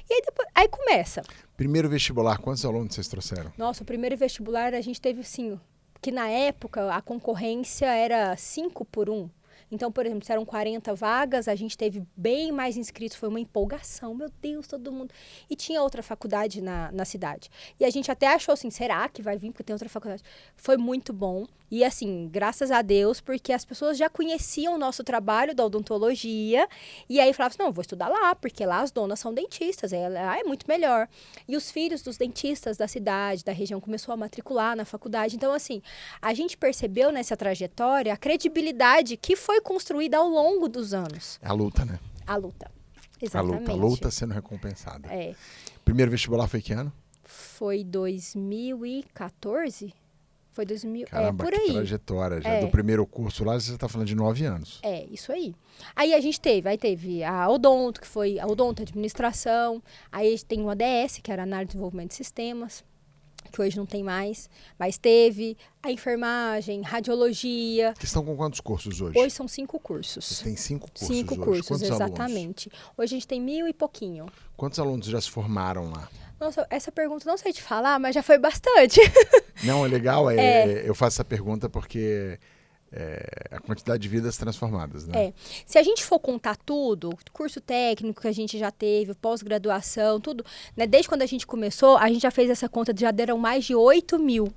e aí, aí começa. Primeiro vestibular, quantos alunos vocês trouxeram? Nossa, o primeiro vestibular a gente teve, assim, que na época a concorrência era 5 por 1. Então, por exemplo, se eram 40 vagas, a gente teve bem mais inscritos, foi uma empolgação, meu Deus, todo mundo. E tinha outra faculdade na cidade. E a gente até achou assim, será que vai vir porque tem outra faculdade? Foi muito bom. E assim, graças a Deus, porque as pessoas já conheciam o nosso trabalho da odontologia, e aí falavam assim, não, eu vou estudar lá, porque lá as donas são dentistas, lá é muito melhor. E os filhos dos dentistas da cidade, da região, começou a matricular na faculdade. Então, assim, a gente percebeu nessa trajetória a credibilidade que foi construída ao longo dos anos. É a luta, né? A luta, exatamente. A luta sendo recompensada. É. Primeiro vestibular foi que ano? Foi 2014? Foi 2000, Caramba, por que aí. trajetória. Já do primeiro curso lá, você está falando de 9 anos. É, isso aí. Aí a gente teve a odonto, que foi a odonto administração. Aí a gente tem o ADS, que era análise de desenvolvimento de sistemas, que hoje não tem mais. Mas teve a enfermagem, radiologia. Vocês estão com quantos cursos hoje? Hoje são 5 cursos. Vocês têm 5 cursos 5 hoje. cursos, Quantos exatamente. alunos? Hoje a gente tem 1.000 e pouquinho. Quantos alunos já se formaram lá? Nossa, essa pergunta não sei te falar, mas já foi bastante. Não, é legal. Eu faço essa pergunta porque a quantidade de vidas transformadas, né? Se a gente for contar tudo, curso técnico que a gente já teve, pós-graduação, tudo, né? Desde quando a gente começou, a gente já fez essa conta, já deram mais de 8.000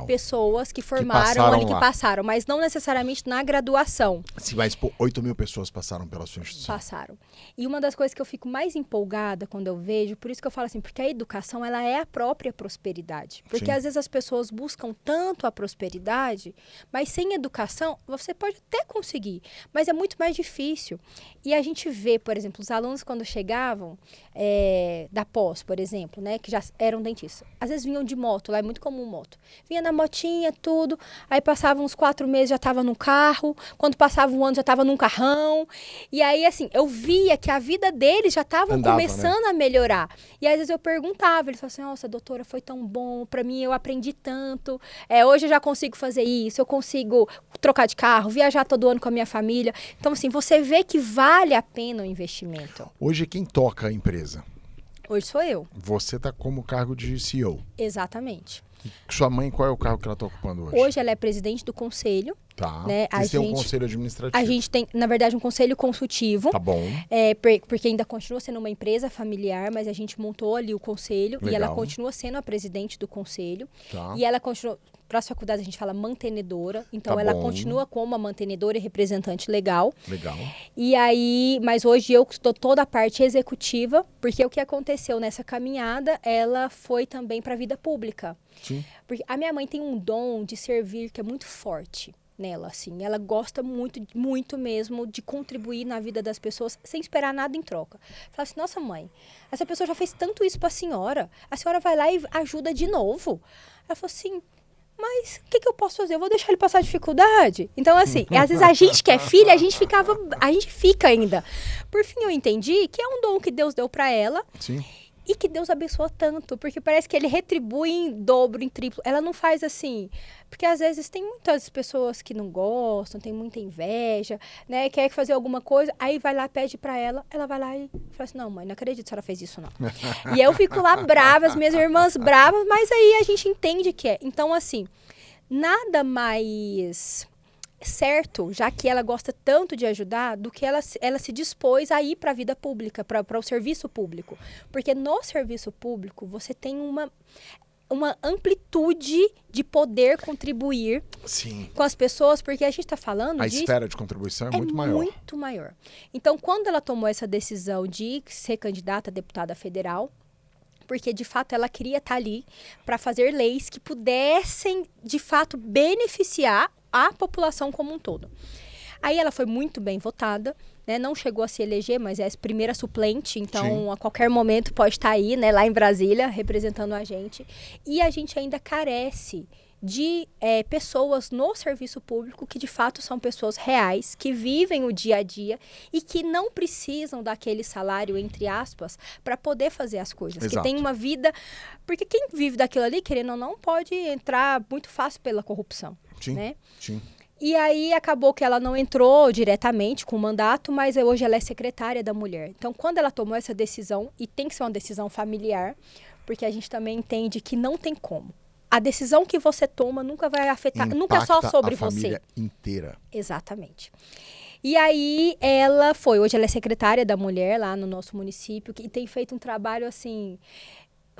pessoas que formaram ali, que passaram, mas não necessariamente na graduação. Sim, mas 8.000 pessoas passaram pela sua instituição. Passaram. E uma das coisas que eu fico mais empolgada quando eu vejo, por isso que eu falo assim, porque a educação, ela é a própria prosperidade. Porque Sim. às vezes as pessoas buscam tanto a prosperidade, mas sem educação, você pode até conseguir, mas é muito mais difícil. E a gente vê, por exemplo, os alunos quando chegavam da pós, por exemplo, né, que já eram dentistas, às vezes vinham de moto, lá é muito comum moto. Vinha na motinha, tudo, aí passavam uns 4 meses, já estava no carro, quando passava um ano já estava num carrão, e aí assim, eu via que a vida deles já estava começando a melhorar. E às vezes eu perguntava, eles falavam assim, nossa, doutora, foi tão bom, para mim eu aprendi tanto, hoje eu já consigo fazer isso, eu consigo trocar de carro, viajar todo ano com a minha família. Então, assim, você vê que vale a pena o investimento. Hoje, quem toca a empresa? Hoje sou eu. Você está como cargo de CEO. Exatamente. E sua mãe, qual é o cargo que ela está ocupando hoje? Hoje ela é presidente do conselho. Tá. Né? Vocês têm um conselho administrativo. A gente tem, na verdade, um conselho consultivo. Tá bom. Porque ainda continua sendo uma empresa familiar, mas a gente montou ali o conselho. Legal. E ela continua sendo a presidente do conselho. Tá. E ela continua, para as faculdades a gente fala mantenedora. Então ela continua como a mantenedora e representante legal. Legal. E aí, mas hoje eu estou toda a parte executiva, porque o que aconteceu nessa caminhada, ela foi também para a vida pública. Sim. Porque a minha mãe tem um dom de servir que é muito forte nela, assim. Ela gosta muito, muito mesmo de contribuir na vida das pessoas sem esperar nada em troca. Fala assim, nossa mãe, essa pessoa já fez tanto isso pra senhora, a senhora vai lá e ajuda de novo. Ela falou assim, mas o que eu posso fazer? Eu vou deixar ele passar dificuldade? Então, assim, às vezes a gente que é filha, a gente fica ainda. Por fim, eu entendi que é um dom que Deus deu pra ela. Sim. E que Deus abençoa tanto, porque parece que ele retribui em dobro, em triplo. Ela não faz assim, porque às vezes tem muitas pessoas que não gostam, tem muita inveja, né? Quer fazer alguma coisa, aí vai lá, pede pra ela vai lá e fala assim, não mãe, não acredito que a senhora fez isso não. E eu fico lá brava, as minhas irmãs bravas, mas aí a gente entende que é. Então assim, nada mais certo, já que ela gosta tanto de ajudar, do que ela se dispôs a ir para a vida pública, para o serviço público. Porque no serviço público, você tem uma amplitude de poder contribuir com as pessoas, porque a gente está falando disso... A esfera de contribuição é muito maior. Muito maior. Então, quando ela tomou essa decisão de ser candidata a deputada federal, porque, de fato, ela queria estar ali para fazer leis que pudessem, de fato, beneficiar a população como um todo. Aí ela foi muito bem votada, né? Não chegou a se eleger, mas é a primeira suplente, então Sim. A qualquer momento pode estar aí, né? Lá em Brasília, representando a gente. E a gente ainda carece de pessoas no serviço público que de fato são pessoas reais, que vivem o dia a dia e que não precisam daquele salário, entre aspas, para poder fazer as coisas. Exato. Que tem uma vida... Porque quem vive daquilo ali, querendo ou não, pode entrar muito fácil pela corrupção. Sim, né? sim. E aí acabou que ela não entrou diretamente com o mandato, mas hoje ela é secretária da mulher. Então, quando ela tomou essa decisão, e tem que ser uma decisão familiar, porque a gente também entende que não tem como. A decisão que você toma nunca vai afetar, nunca é só sobre você. A família inteira. Exatamente. E aí hoje ela é secretária da mulher lá no nosso município, e tem feito um trabalho assim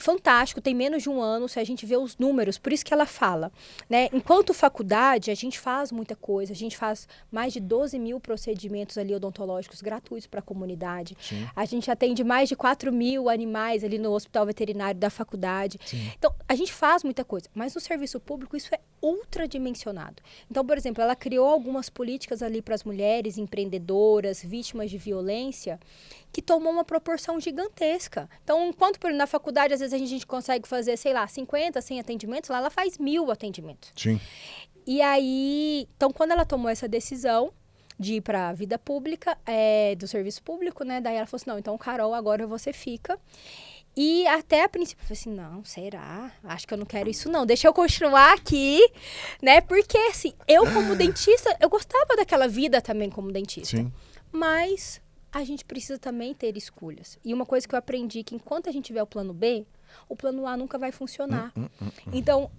fantástico, tem menos de um ano, se a gente vê os números, por isso que ela fala, né? Enquanto faculdade, a gente faz muita coisa, a gente faz mais de 12 mil procedimentos ali odontológicos gratuitos para a comunidade, Sim. a gente atende mais de 4 mil animais ali no hospital veterinário da faculdade, Sim. Então a gente faz muita coisa, mas no serviço público isso é ultradimensionado. Então, por exemplo, ela criou algumas políticas ali para as mulheres empreendedoras, vítimas de violência, que tomou uma proporção gigantesca. Então, enquanto na faculdade, às vezes, a gente consegue fazer, sei lá, 50, 100 atendimentos, lá ela faz 1000 atendimentos. Sim. E aí, então, quando ela tomou essa decisão de ir para a vida pública, do serviço público, né? Daí ela falou assim, não, então, Carol, agora você fica. E até a princípio, eu falei assim, não, será? Acho que eu não quero isso, não. Deixa eu continuar aqui, né? Porque, assim, eu como dentista, eu gostava daquela vida também como dentista. Sim. Mas a gente precisa também ter escolhas. E uma coisa que eu aprendi, que enquanto a gente tiver o plano B, o plano A nunca vai funcionar. Então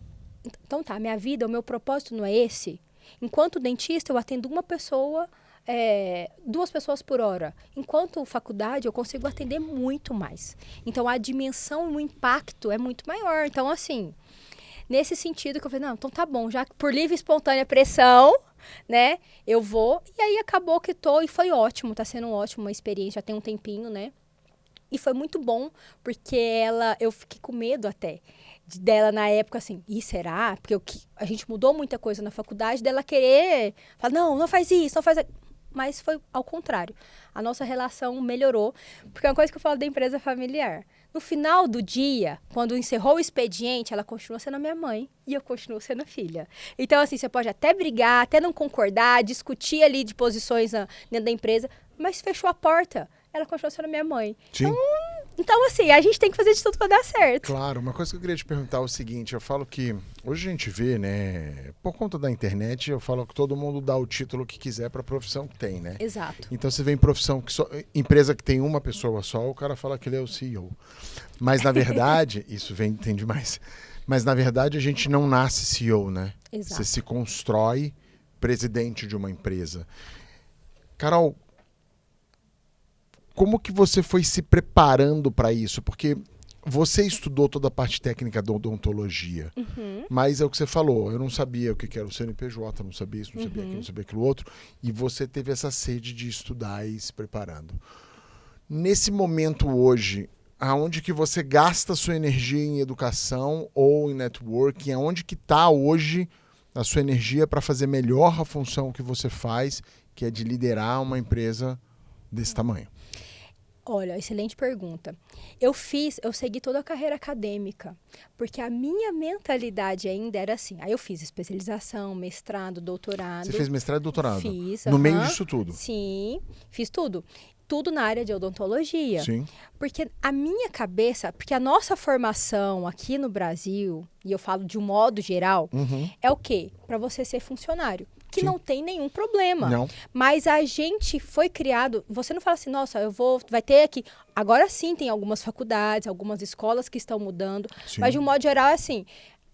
tá, minha vida, o meu propósito não é esse. Enquanto dentista, eu atendo uma pessoa, 2 pessoas por hora. Enquanto faculdade, eu consigo atender muito mais. Então, a dimensão e o impacto é muito maior. Então, assim, nesse sentido que eu falei, não, então tá bom, já por livre e espontânea pressão, né, eu vou. E aí, acabou que e foi ótimo, tá sendo ótimo uma experiência, já tem um tempinho, né. E foi muito bom, porque eu fiquei com medo até dela na época, assim, será? Porque a gente mudou muita coisa na faculdade, dela querer falar, não faz isso, não faz aquilo. Mas foi ao contrário. A nossa relação melhorou, porque é uma coisa que eu falo da empresa familiar. No final do dia, quando encerrou o expediente, ela continua sendo a minha mãe e eu continuo sendo a filha. Então, assim, você pode até brigar, até não concordar, discutir ali de posições dentro da empresa, mas fechou a porta. Ela continua sendo a minha mãe. Sim. Então, assim, a gente tem que fazer de tudo para dar certo. Claro, uma coisa que eu queria te perguntar é o seguinte, eu falo que hoje a gente vê, né, por conta da internet, eu falo que todo mundo dá o título que quiser para a profissão que tem, né? Exato. Então você vê em profissão empresa que tem uma pessoa só, o cara fala que ele é o CEO. Mas na verdade, tem demais. Mas na verdade a gente não nasce CEO, né? Exato. Você se constrói presidente de uma empresa. Carol, como que você foi se preparando para isso? Porque você estudou toda a parte técnica da odontologia, mas é o que você falou, eu não sabia o que era o CNPJ, não sabia isso, não sabia aquilo, não sabia aquilo outro, e você teve essa sede de estudar e se preparando. Nesse momento hoje, aonde que você gasta sua energia em educação ou em networking, aonde que está hoje a sua energia para fazer melhor a função que você faz, que é de liderar uma empresa desse tamanho? Olha, excelente pergunta. Eu segui toda a carreira acadêmica, porque a minha mentalidade ainda era assim. Aí eu fiz especialização, mestrado, doutorado. Você fez mestrado e doutorado? Fiz. No meio disso tudo? Sim, fiz tudo. Tudo na área de odontologia. Sim. Porque a minha cabeça, porque a nossa formação aqui no Brasil, e eu falo de um modo geral, é o quê? Para você ser funcionário. Que Sim. não tem nenhum problema. Não. Mas a gente foi criado... Você não fala assim, nossa, vai ter aqui... Agora sim tem algumas faculdades, algumas escolas que estão mudando. Sim. Mas de um modo geral é assim...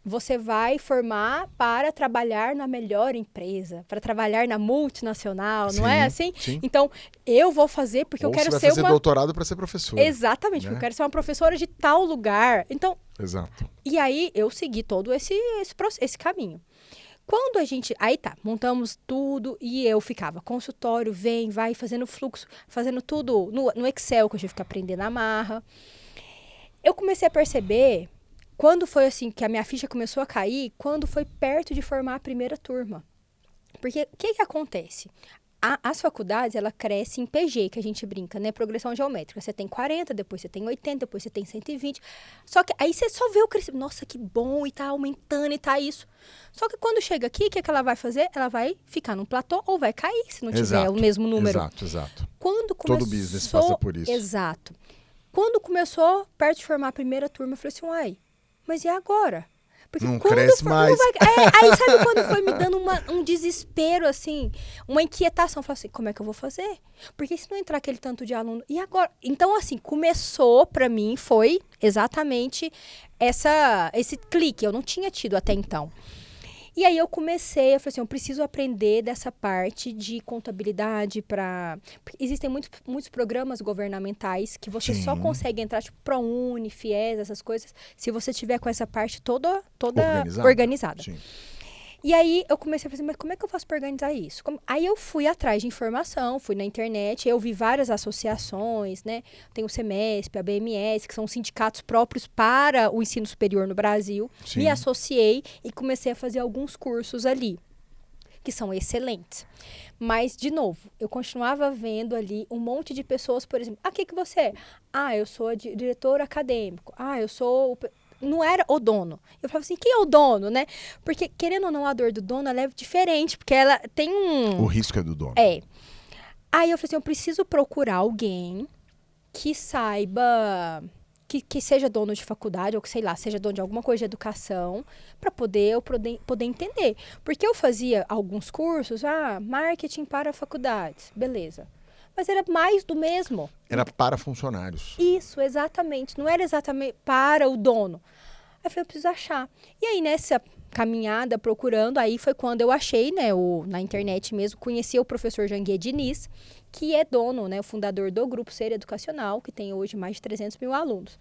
Você vai formar para trabalhar na melhor empresa, para trabalhar na multinacional, Sim, não é assim? sim. Então, eu vou fazer porque Ou eu quero você vai ser fazer doutorado para ser professora. Exatamente, né? porque eu quero ser uma professora de tal lugar. Então, Exato. E aí eu segui todo esse caminho. Quando a gente... Aí tá, montamos tudo e eu ficava consultório, vai, fazendo fluxo, fazendo tudo no Excel, que eu tive que aprender na marra. Eu comecei a perceber, quando foi assim, que a minha ficha começou a cair, quando foi perto de formar a primeira turma. Porque o que acontece? As faculdades, ela cresce em PG, que a gente brinca, né? Progressão geométrica. Você tem 40, depois você tem 80, depois você tem 120. Só que aí você só vê o crescimento. Nossa, que bom, e tá aumentando, e tá isso. Só que quando chega aqui, o que ela vai fazer? Ela vai ficar num platô ou vai cair, se não tiver o mesmo número. Exato. Quando começou... Todo business passa por isso. Exato. Quando começou, perto de formar a primeira turma, eu falei assim, uai, mas e agora? Porque Não quando cresce for, mais. aí sabe quando foi me dando um desespero, assim, uma inquietação. Eu falei assim, como é que eu vou fazer? Porque se não entrar aquele tanto de aluno... E agora? Então, assim, começou pra mim, foi exatamente esse clique. Eu não tinha tido até então. E aí eu falei assim, eu preciso aprender dessa parte de contabilidade para... Existem muitos programas governamentais que você só Sim. consegue entrar, tipo ProUni, FIES, essas coisas, se você tiver com essa parte toda organizada. Sim. E aí eu comecei a fazer, mas como é que eu faço para organizar isso? Aí eu fui atrás de informação, fui na internet, eu vi várias associações, né? Tem o SEMESP, a BMS, que são sindicatos próprios para o ensino superior no Brasil. Sim. Me associei e comecei a fazer alguns cursos ali, que são excelentes. Mas, de novo, eu continuava vendo ali um monte de pessoas, por exemplo, o que você é? Eu sou diretor acadêmico. Eu sou... Não era o dono. Eu falava assim, quem é o dono, né? Porque, querendo ou não, a dor do dono, ela é diferente, porque ela tem O risco é do dono. É. Aí eu falei assim, eu preciso procurar alguém que saiba, que seja dono de faculdade, ou que, sei lá, seja dono de alguma coisa de educação, para eu poder entender. Porque eu fazia alguns cursos, marketing para faculdades, beleza. Mas era mais do mesmo. Era para funcionários. Isso, exatamente. Não era exatamente para o dono. Aí eu falei, eu preciso achar. E aí, nessa caminhada, procurando, aí foi quando eu achei, né, na internet mesmo, conheci o professor Janguier Diniz, que é dono, né, o fundador do Grupo Ser Educacional, que tem hoje mais de 300 mil alunos.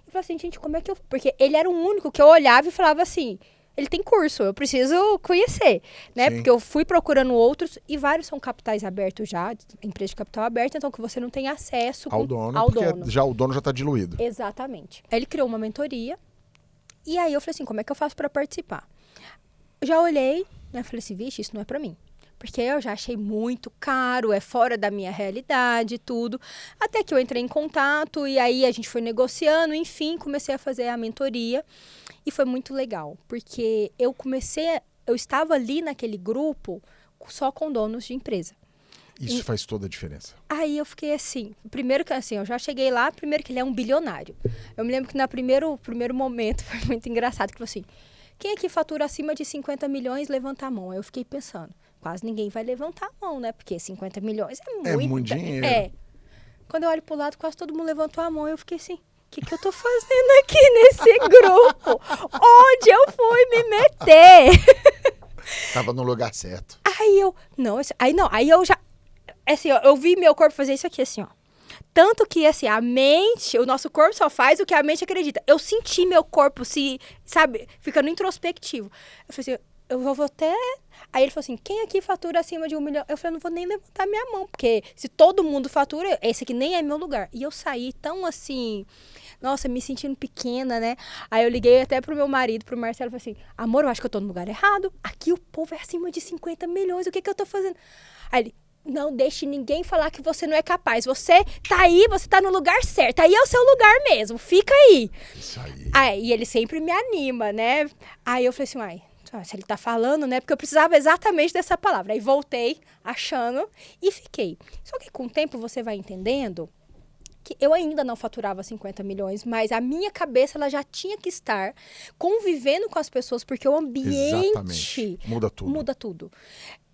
E falei assim, gente, como é que eu... Porque ele era o único que eu olhava e falava assim... Ele tem curso, eu preciso conhecer, né? Sim. Porque eu fui procurando outros e vários são capitais abertos já, empresa de capital aberto, então que você não tem acesso Ao dono, ao porque dono. já o dono já está diluído. Exatamente. Ele criou uma mentoria e aí eu falei assim, como é que eu faço para participar? Já olhei, né? Falei assim, vixe, isso não é para mim. Porque eu já achei muito caro, é fora da minha realidade, tudo. Até que eu entrei em contato e aí a gente foi negociando, enfim, comecei a fazer a mentoria. E foi muito legal, porque eu estava ali naquele grupo só com donos de empresa. Isso faz toda a diferença. Aí eu fiquei assim, primeiro que assim, eu já cheguei lá, primeiro que ele é um bilionário. Eu me lembro que no primeiro momento foi muito engraçado, que falou assim, quem aqui fatura acima de 50 milhões, levanta a mão. Aí eu fiquei pensando, quase ninguém vai levantar a mão, né? Porque 50 milhões é muito dinheiro. Quando eu olho pro lado, quase todo mundo levantou a mão, eu fiquei assim, o que eu tô fazendo aqui nesse grupo? Onde eu fui me meter? Tava no lugar certo. Aí eu já, assim, ó, eu vi meu corpo fazer isso aqui, assim, ó. Tanto que, assim, a mente, o nosso corpo só faz o que a mente acredita. Eu senti meu corpo ficando introspectivo. Eu falei assim, eu vou até... Aí ele falou assim, quem aqui fatura acima de 1 milhão? Eu falei, não vou nem levantar minha mão, porque se todo mundo fatura, esse aqui nem é meu lugar. E eu saí tão assim, nossa, me sentindo pequena, né? Aí eu liguei até pro meu marido, pro Marcelo, e falei assim, amor, eu acho que eu tô no lugar errado. Aqui o povo é acima de 50 milhões, o que eu tô fazendo? Aí ele, não deixe ninguém falar que você não é capaz. Você tá aí, você tá no lugar certo. Aí é o seu lugar mesmo, fica aí. Isso aí. Aí ele sempre me anima, né? Aí eu falei assim, se ele tá falando, né? Porque eu precisava exatamente dessa palavra. Aí voltei achando e fiquei. Só que com o tempo você vai entendendo que eu ainda não faturava 50 milhões, mas a minha cabeça ela já tinha que estar convivendo com as pessoas, porque o ambiente exatamente. Muda tudo.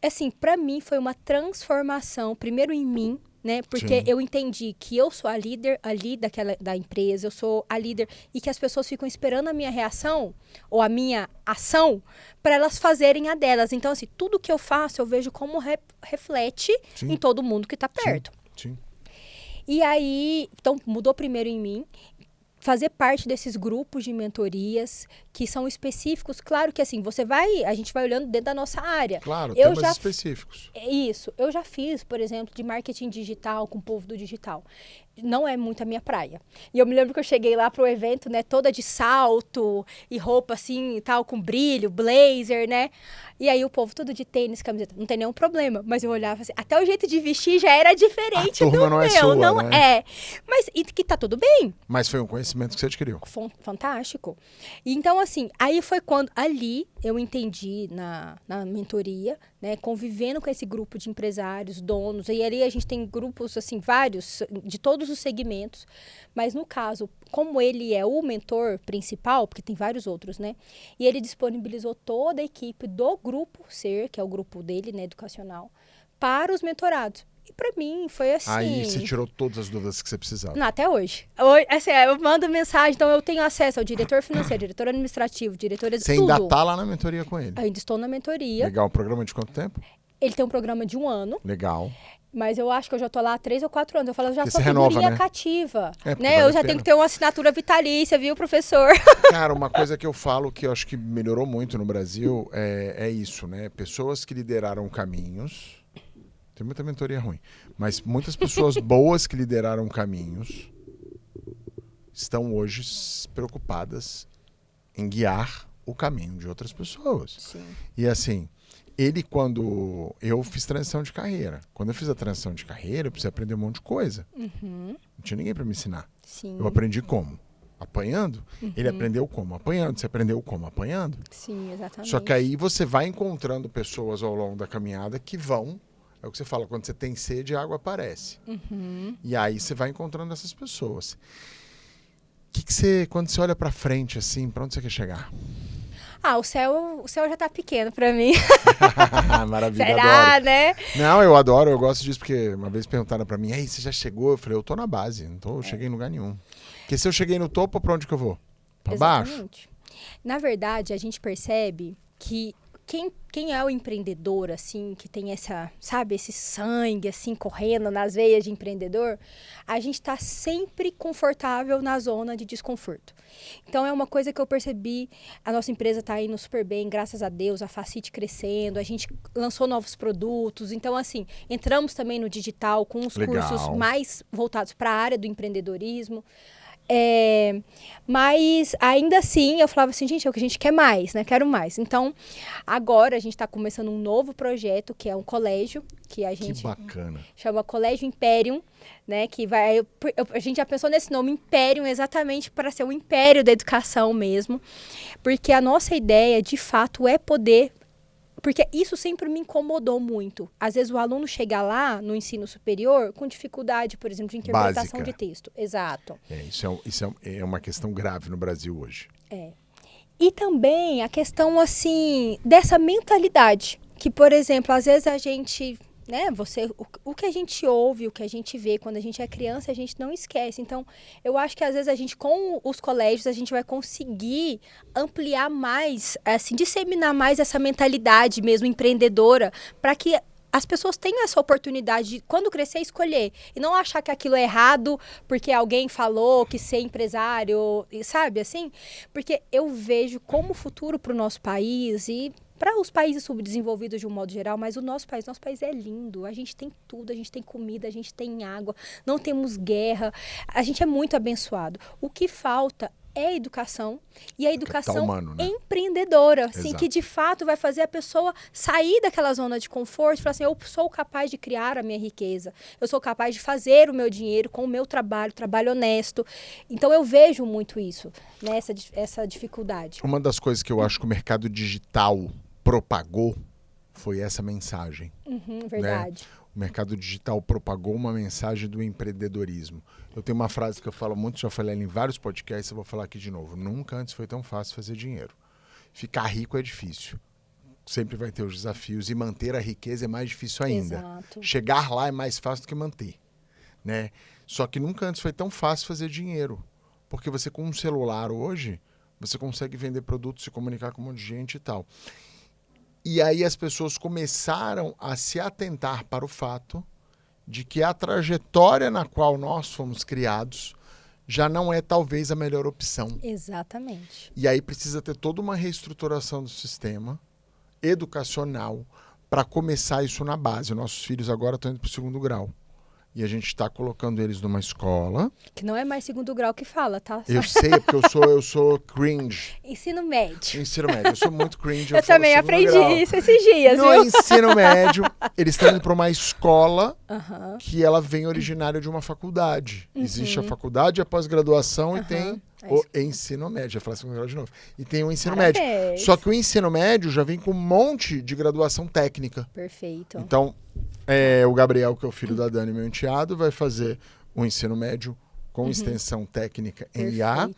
Assim, pra mim foi uma transformação, primeiro em mim, né? Porque Sim. eu entendi que eu sou a líder ali da empresa, eu sou a líder e que as pessoas ficam esperando a minha reação ou a minha ação para elas fazerem a delas. Então, assim, tudo que eu faço eu vejo como reflete em todo mundo que tá perto. Sim. E aí, então, mudou primeiro em mim. Fazer parte desses grupos de mentorias que são específicos. Claro que assim, a gente vai olhando dentro da nossa área. Claro, temas específicos. Isso. Eu já fiz, por exemplo, de marketing digital com o povo do digital. Não é muito a minha praia. E eu me lembro que eu cheguei lá pro evento, né, toda de salto e roupa assim, tal, com brilho, blazer, né? E aí o povo tudo de tênis, camiseta, não tem nenhum problema. Mas eu olhava assim, até o jeito de vestir já era diferente do meu. Não é sua, não né? é. Mas e que tá tudo bem. Mas foi um conhecimento que você adquiriu. Fantástico. Então, assim, aí foi quando ali eu entendi na mentoria, né, convivendo com esse grupo de empresários, donos, e ali a gente tem grupos, assim, vários, de todos todos os segmentos. Mas no caso, como ele é o mentor principal, porque tem vários outros, né? E ele disponibilizou toda a equipe do grupo SER, que é o grupo dele, né, educacional, para os mentorados. E para mim foi assim... Aí você tirou todas as dúvidas que você precisava. Não, até hoje. Hoje assim, eu mando mensagem, então eu tenho acesso ao diretor financeiro, diretor administrativo, diretor de Você tudo. ainda tá lá na mentoria com ele? Ainda estou na mentoria. Legal. Um programa de quanto tempo? Ele tem um programa de 1 ano. Legal. Mas eu acho que eu já tô lá há 3 ou 4 anos. Eu falo, eu já Porque sou você renova, figurinha né? cativa. Porque Né? vale Eu já a tenho pena. que ter uma assinatura vitalícia, viu, professor? Cara, uma coisa que eu falo que eu acho que melhorou muito no Brasil é isso, né? Pessoas que lideraram caminhos. Tem muita mentoria ruim. Mas muitas pessoas boas que lideraram caminhos estão hoje preocupadas em guiar o caminho de outras pessoas. Sim. E assim, quando eu fiz transição de carreira. Quando eu fiz a transição de carreira, eu precisei aprender um monte de coisa. Não tinha ninguém para me ensinar. Sim. Eu aprendi como? Apanhando. Ele aprendeu como? Apanhando. Você aprendeu como? Apanhando. Sim, exatamente. Só que aí você vai encontrando pessoas ao longo da caminhada que vão... É o que você fala, quando você tem sede, a água aparece. E aí você vai encontrando essas pessoas. Quando você olha pra frente, assim, pra onde você quer chegar? O céu já tá pequeno pra mim. Maravilha, Será, adoro. né? Não, eu adoro, eu gosto disso, porque uma vez perguntaram pra mim, aí, você já chegou? Eu falei, eu tô na base, eu cheguei em lugar nenhum. Porque se eu cheguei no topo, pra onde que eu vou? Pra baixo? Exatamente. Na verdade, a gente percebe que quem é o empreendedor, assim, que tem esse sangue, assim, correndo nas veias de empreendedor, a gente está sempre confortável na zona de desconforto. Então, é uma coisa que eu percebi, a nossa empresa está indo super bem, graças a Deus, a Facite crescendo, a gente lançou novos produtos. Então, assim, entramos também no digital com os cursos mais voltados para a área do empreendedorismo. Mas ainda assim eu falava assim, gente, é o que a gente quer mais, né? Quero mais. Então, agora a gente está começando um novo projeto, que é um colégio, que a gente chama Colégio Imperium, né? Que a gente já pensou nesse nome, Imperium, exatamente para ser o império da educação mesmo. Porque a nossa ideia, de fato, é poder... Porque isso sempre me incomodou muito. Às vezes o aluno chega lá no ensino superior com dificuldade, por exemplo, de interpretação de texto. Exato. Isso é uma questão grave no Brasil hoje. E também a questão, assim, dessa mentalidade. Que, por exemplo, às vezes a gente... Né? O que a gente ouve, o que a gente vê quando a gente é criança, a gente não esquece. Então, eu acho que às vezes a gente, com os colégios, a gente vai conseguir ampliar mais, assim, disseminar mais essa mentalidade mesmo empreendedora, para que as pessoas tenham essa oportunidade de, quando crescer, escolher. E não achar que aquilo é errado porque alguém falou que ser empresário, sabe, assim? Porque eu vejo como futuro para o nosso país e... para os países subdesenvolvidos de um modo geral, mas nosso país é lindo, a gente tem tudo, a gente tem comida, a gente tem água, não temos guerra, a gente é muito abençoado. O que falta é a educação, e a educação humano, né? Empreendedora, assim, que de fato vai fazer a pessoa sair daquela zona de conforto e falar assim, eu sou capaz de criar a minha riqueza, eu sou capaz de fazer o meu dinheiro com o meu trabalho honesto. Então eu vejo muito isso, né, essa dificuldade. Uma das coisas que eu acho que o mercado digital propagou foi essa mensagem. Verdade. Né? O mercado digital propagou uma mensagem do empreendedorismo. Eu tenho uma frase que eu falo muito, já falei em vários podcasts, eu vou falar aqui de novo. Nunca antes foi tão fácil fazer dinheiro. Ficar rico é difícil. Sempre vai ter os desafios e manter a riqueza é mais difícil ainda. Exato. Chegar lá é mais fácil do que manter. Né? Só que nunca antes foi tão fácil fazer dinheiro. Porque você com um celular hoje, você consegue vender produtos, se comunicar com um monte de gente e tal. E aí as pessoas começaram a se atentar para o fato de que a trajetória na qual nós fomos criados já não é talvez a melhor opção. Exatamente. E aí precisa ter toda uma reestruturação do sistema educacional para começar isso na base. Nossos filhos agora estão indo para o 2º grau. E a gente está colocando eles numa escola. Que não é mais 2º grau que fala, tá? Eu sei, porque eu sou cringe. Ensino médio. Ensino médio, eu sou muito cringe. Eu também aprendi isso esses dias, no viu? ensino médio, eles estão indo para uma escola que ela vem originária de uma faculdade. Existe a faculdade, a pós-graduação e tem o ensino médio. Já falei 2º grau de novo. E tem o ensino médio. Só que o ensino médio já vem com um monte de graduação técnica. Perfeito. Então... o Gabriel, que é o filho da Dani, meu enteado, vai fazer o ensino médio com extensão técnica em Perfeito. IA.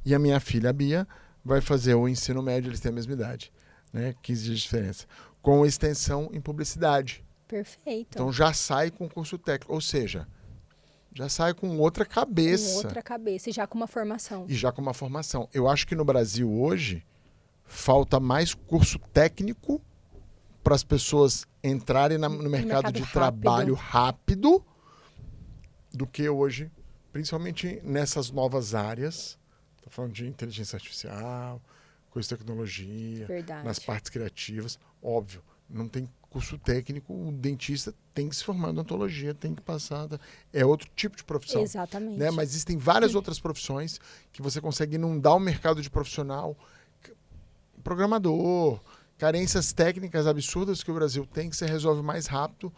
E a minha filha, a Bia, vai fazer o ensino médio, eles têm a mesma idade, né? 15 dias de diferença, com extensão em publicidade. Perfeito. Então já sai com curso técnico, ou seja, já sai com outra cabeça. Com outra cabeça e já com uma formação. E já com uma formação. Eu acho que no Brasil hoje falta mais curso técnico para as pessoas entrarem no mercado de trabalho rápido do que hoje, principalmente nessas novas áreas. Estou falando de inteligência artificial, coisa de tecnologia, Verdade. nas partes criativas. Óbvio, não tem curso técnico, o dentista tem que se formar em odontologia, tem que passar. É outro tipo de profissão. Exatamente. Né? Mas existem várias outras profissões que você consegue inundar o mercado de profissional. Programador, carências técnicas absurdas que o Brasil tem, que você resolve mais rápido,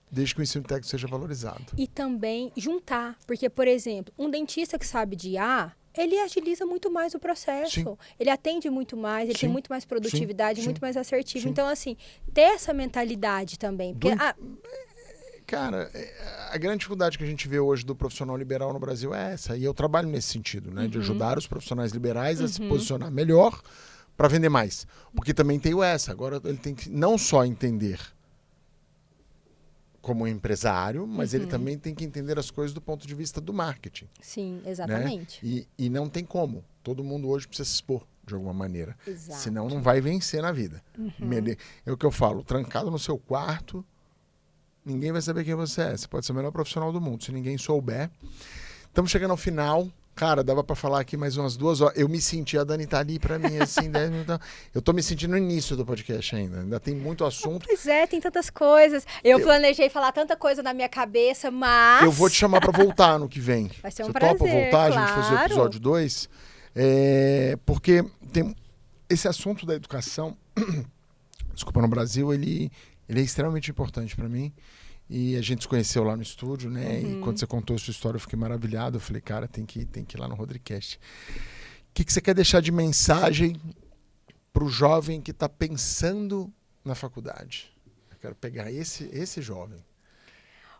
desde que o ensino técnico seja valorizado. E também juntar, porque, por exemplo, um dentista que sabe de IA, ele agiliza muito mais o processo. Sim. Ele atende muito mais, ele Sim. tem muito mais produtividade, Sim. muito mais assertivo. Sim. Então, assim, ter essa mentalidade também. Porque, Cara, a grande dificuldade que a gente vê hoje do profissional liberal no Brasil é essa. E eu trabalho nesse sentido, né? De ajudar os profissionais liberais a se posicionar melhor para vender mais. Porque também tem essa. Agora ele tem que não só entender como empresário, mas ele também tem que entender as coisas do ponto de vista do marketing. Sim, exatamente. Né? E não tem como. Todo mundo hoje precisa se expor de alguma maneira. Exato. Senão não vai vencer na vida. É o que eu falo, trancado no seu quarto, ninguém vai saber quem você é. Você pode ser o melhor profissional do mundo. Se ninguém souber. Estamos chegando ao final. Cara, dava pra falar aqui mais umas 2 horas. Eu me senti, a Dani tá ali pra mim, assim, 10 minutos. Eu tô me sentindo no início do podcast ainda tem muito assunto. Pois é, tem tantas coisas. Eu planejei falar tanta coisa na minha cabeça, mas... Eu vou te chamar pra voltar no que vem. Vai ser um Você prazer, topa voltar, claro. a gente fazer o episódio 2? Porque tem esse assunto da educação, desculpa, no Brasil, ele é extremamente importante pra mim. E a gente se conheceu lá no estúdio, né? E quando você contou a sua história, eu fiquei maravilhado. Eu falei, cara, tem que ir lá no Rodricast. O que você quer deixar de mensagem para o jovem que está pensando na faculdade? Eu quero pegar esse jovem.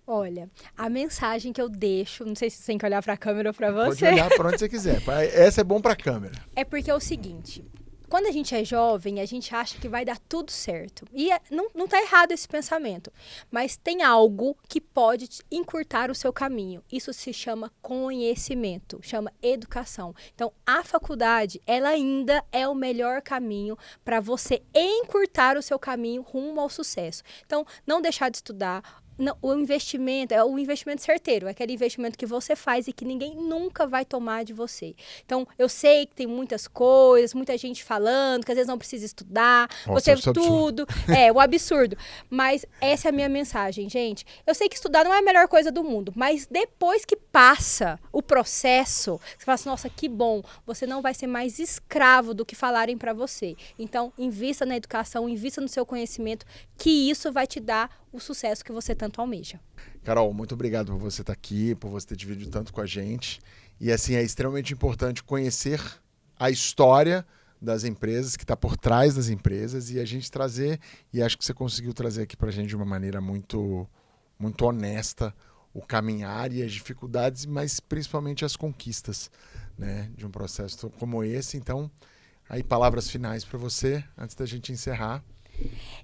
Olha, a mensagem que eu deixo, não sei se você tem que olhar para a câmera ou para Pode você. olhar para onde você quiser. Essa é bom para a câmera. É porque é o seguinte... Quando a gente é jovem, a gente acha que vai dar tudo certo. E não tá errado esse pensamento. Mas tem algo que pode encurtar o seu caminho. Isso se chama conhecimento, chama educação. Então, a faculdade, ela ainda é o melhor caminho para você encurtar o seu caminho rumo ao sucesso. Então, não deixar de estudar. Não, o investimento é o investimento certeiro, é aquele investimento que você faz e que ninguém nunca vai tomar de você. Então, eu sei que tem muitas coisas, muita gente falando, que às vezes não precisa estudar, Nossa, você tudo, o absurdo. Mas essa é a minha mensagem, gente. Eu sei que estudar não é a melhor coisa do mundo, mas depois que passa o processo, você fala assim, nossa, que bom, você não vai ser mais escravo do que falarem para você. Então, invista na educação, invista no seu conhecimento, que isso vai te dar o sucesso que você tanto almeja. Carol, muito obrigado por você estar aqui, por você ter dividido tanto com a gente. E assim, é extremamente importante conhecer a história das empresas, que está por trás das empresas, e a gente trazer, e acho que você conseguiu trazer aqui para a gente de uma maneira muito, muito honesta o caminhar e as dificuldades, mas principalmente as conquistas, né, de um processo como esse. Então, aí palavras finais para você, antes da gente encerrar.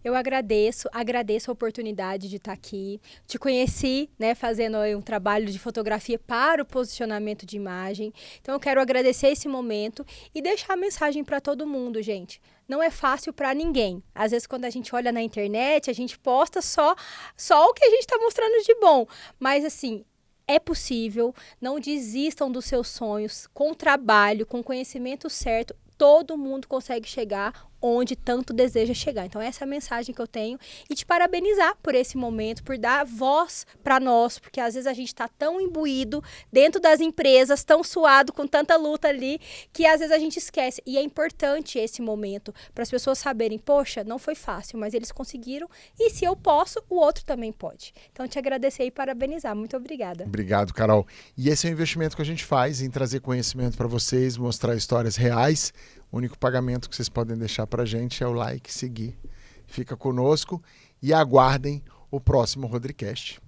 Eu agradeço a oportunidade de estar aqui. Te conheci, né, fazendo um trabalho de fotografia para o posicionamento de imagem. Então, eu quero agradecer esse momento e deixar a mensagem para todo mundo, gente. Não é fácil para ninguém. Às vezes, quando a gente olha na internet, a gente posta só o que a gente está mostrando de bom. Mas, assim, é possível. Não desistam dos seus sonhos. Com trabalho, com conhecimento certo, todo mundo consegue chegar onde tanto deseja chegar. Então, essa é a mensagem que eu tenho. E te parabenizar por esse momento, por dar voz para nós, porque às vezes a gente está tão imbuído dentro das empresas, tão suado, com tanta luta ali, que às vezes a gente esquece. E é importante esse momento para as pessoas saberem, poxa, não foi fácil, mas eles conseguiram. E se eu posso, o outro também pode. Então, te agradecer e parabenizar. Muito obrigada. Obrigado, Carol. E esse é o investimento que a gente faz em trazer conhecimento para vocês, mostrar histórias reais. O único pagamento que vocês podem deixar para a gente é o like, seguir. Fica conosco e aguardem o próximo Rodricast.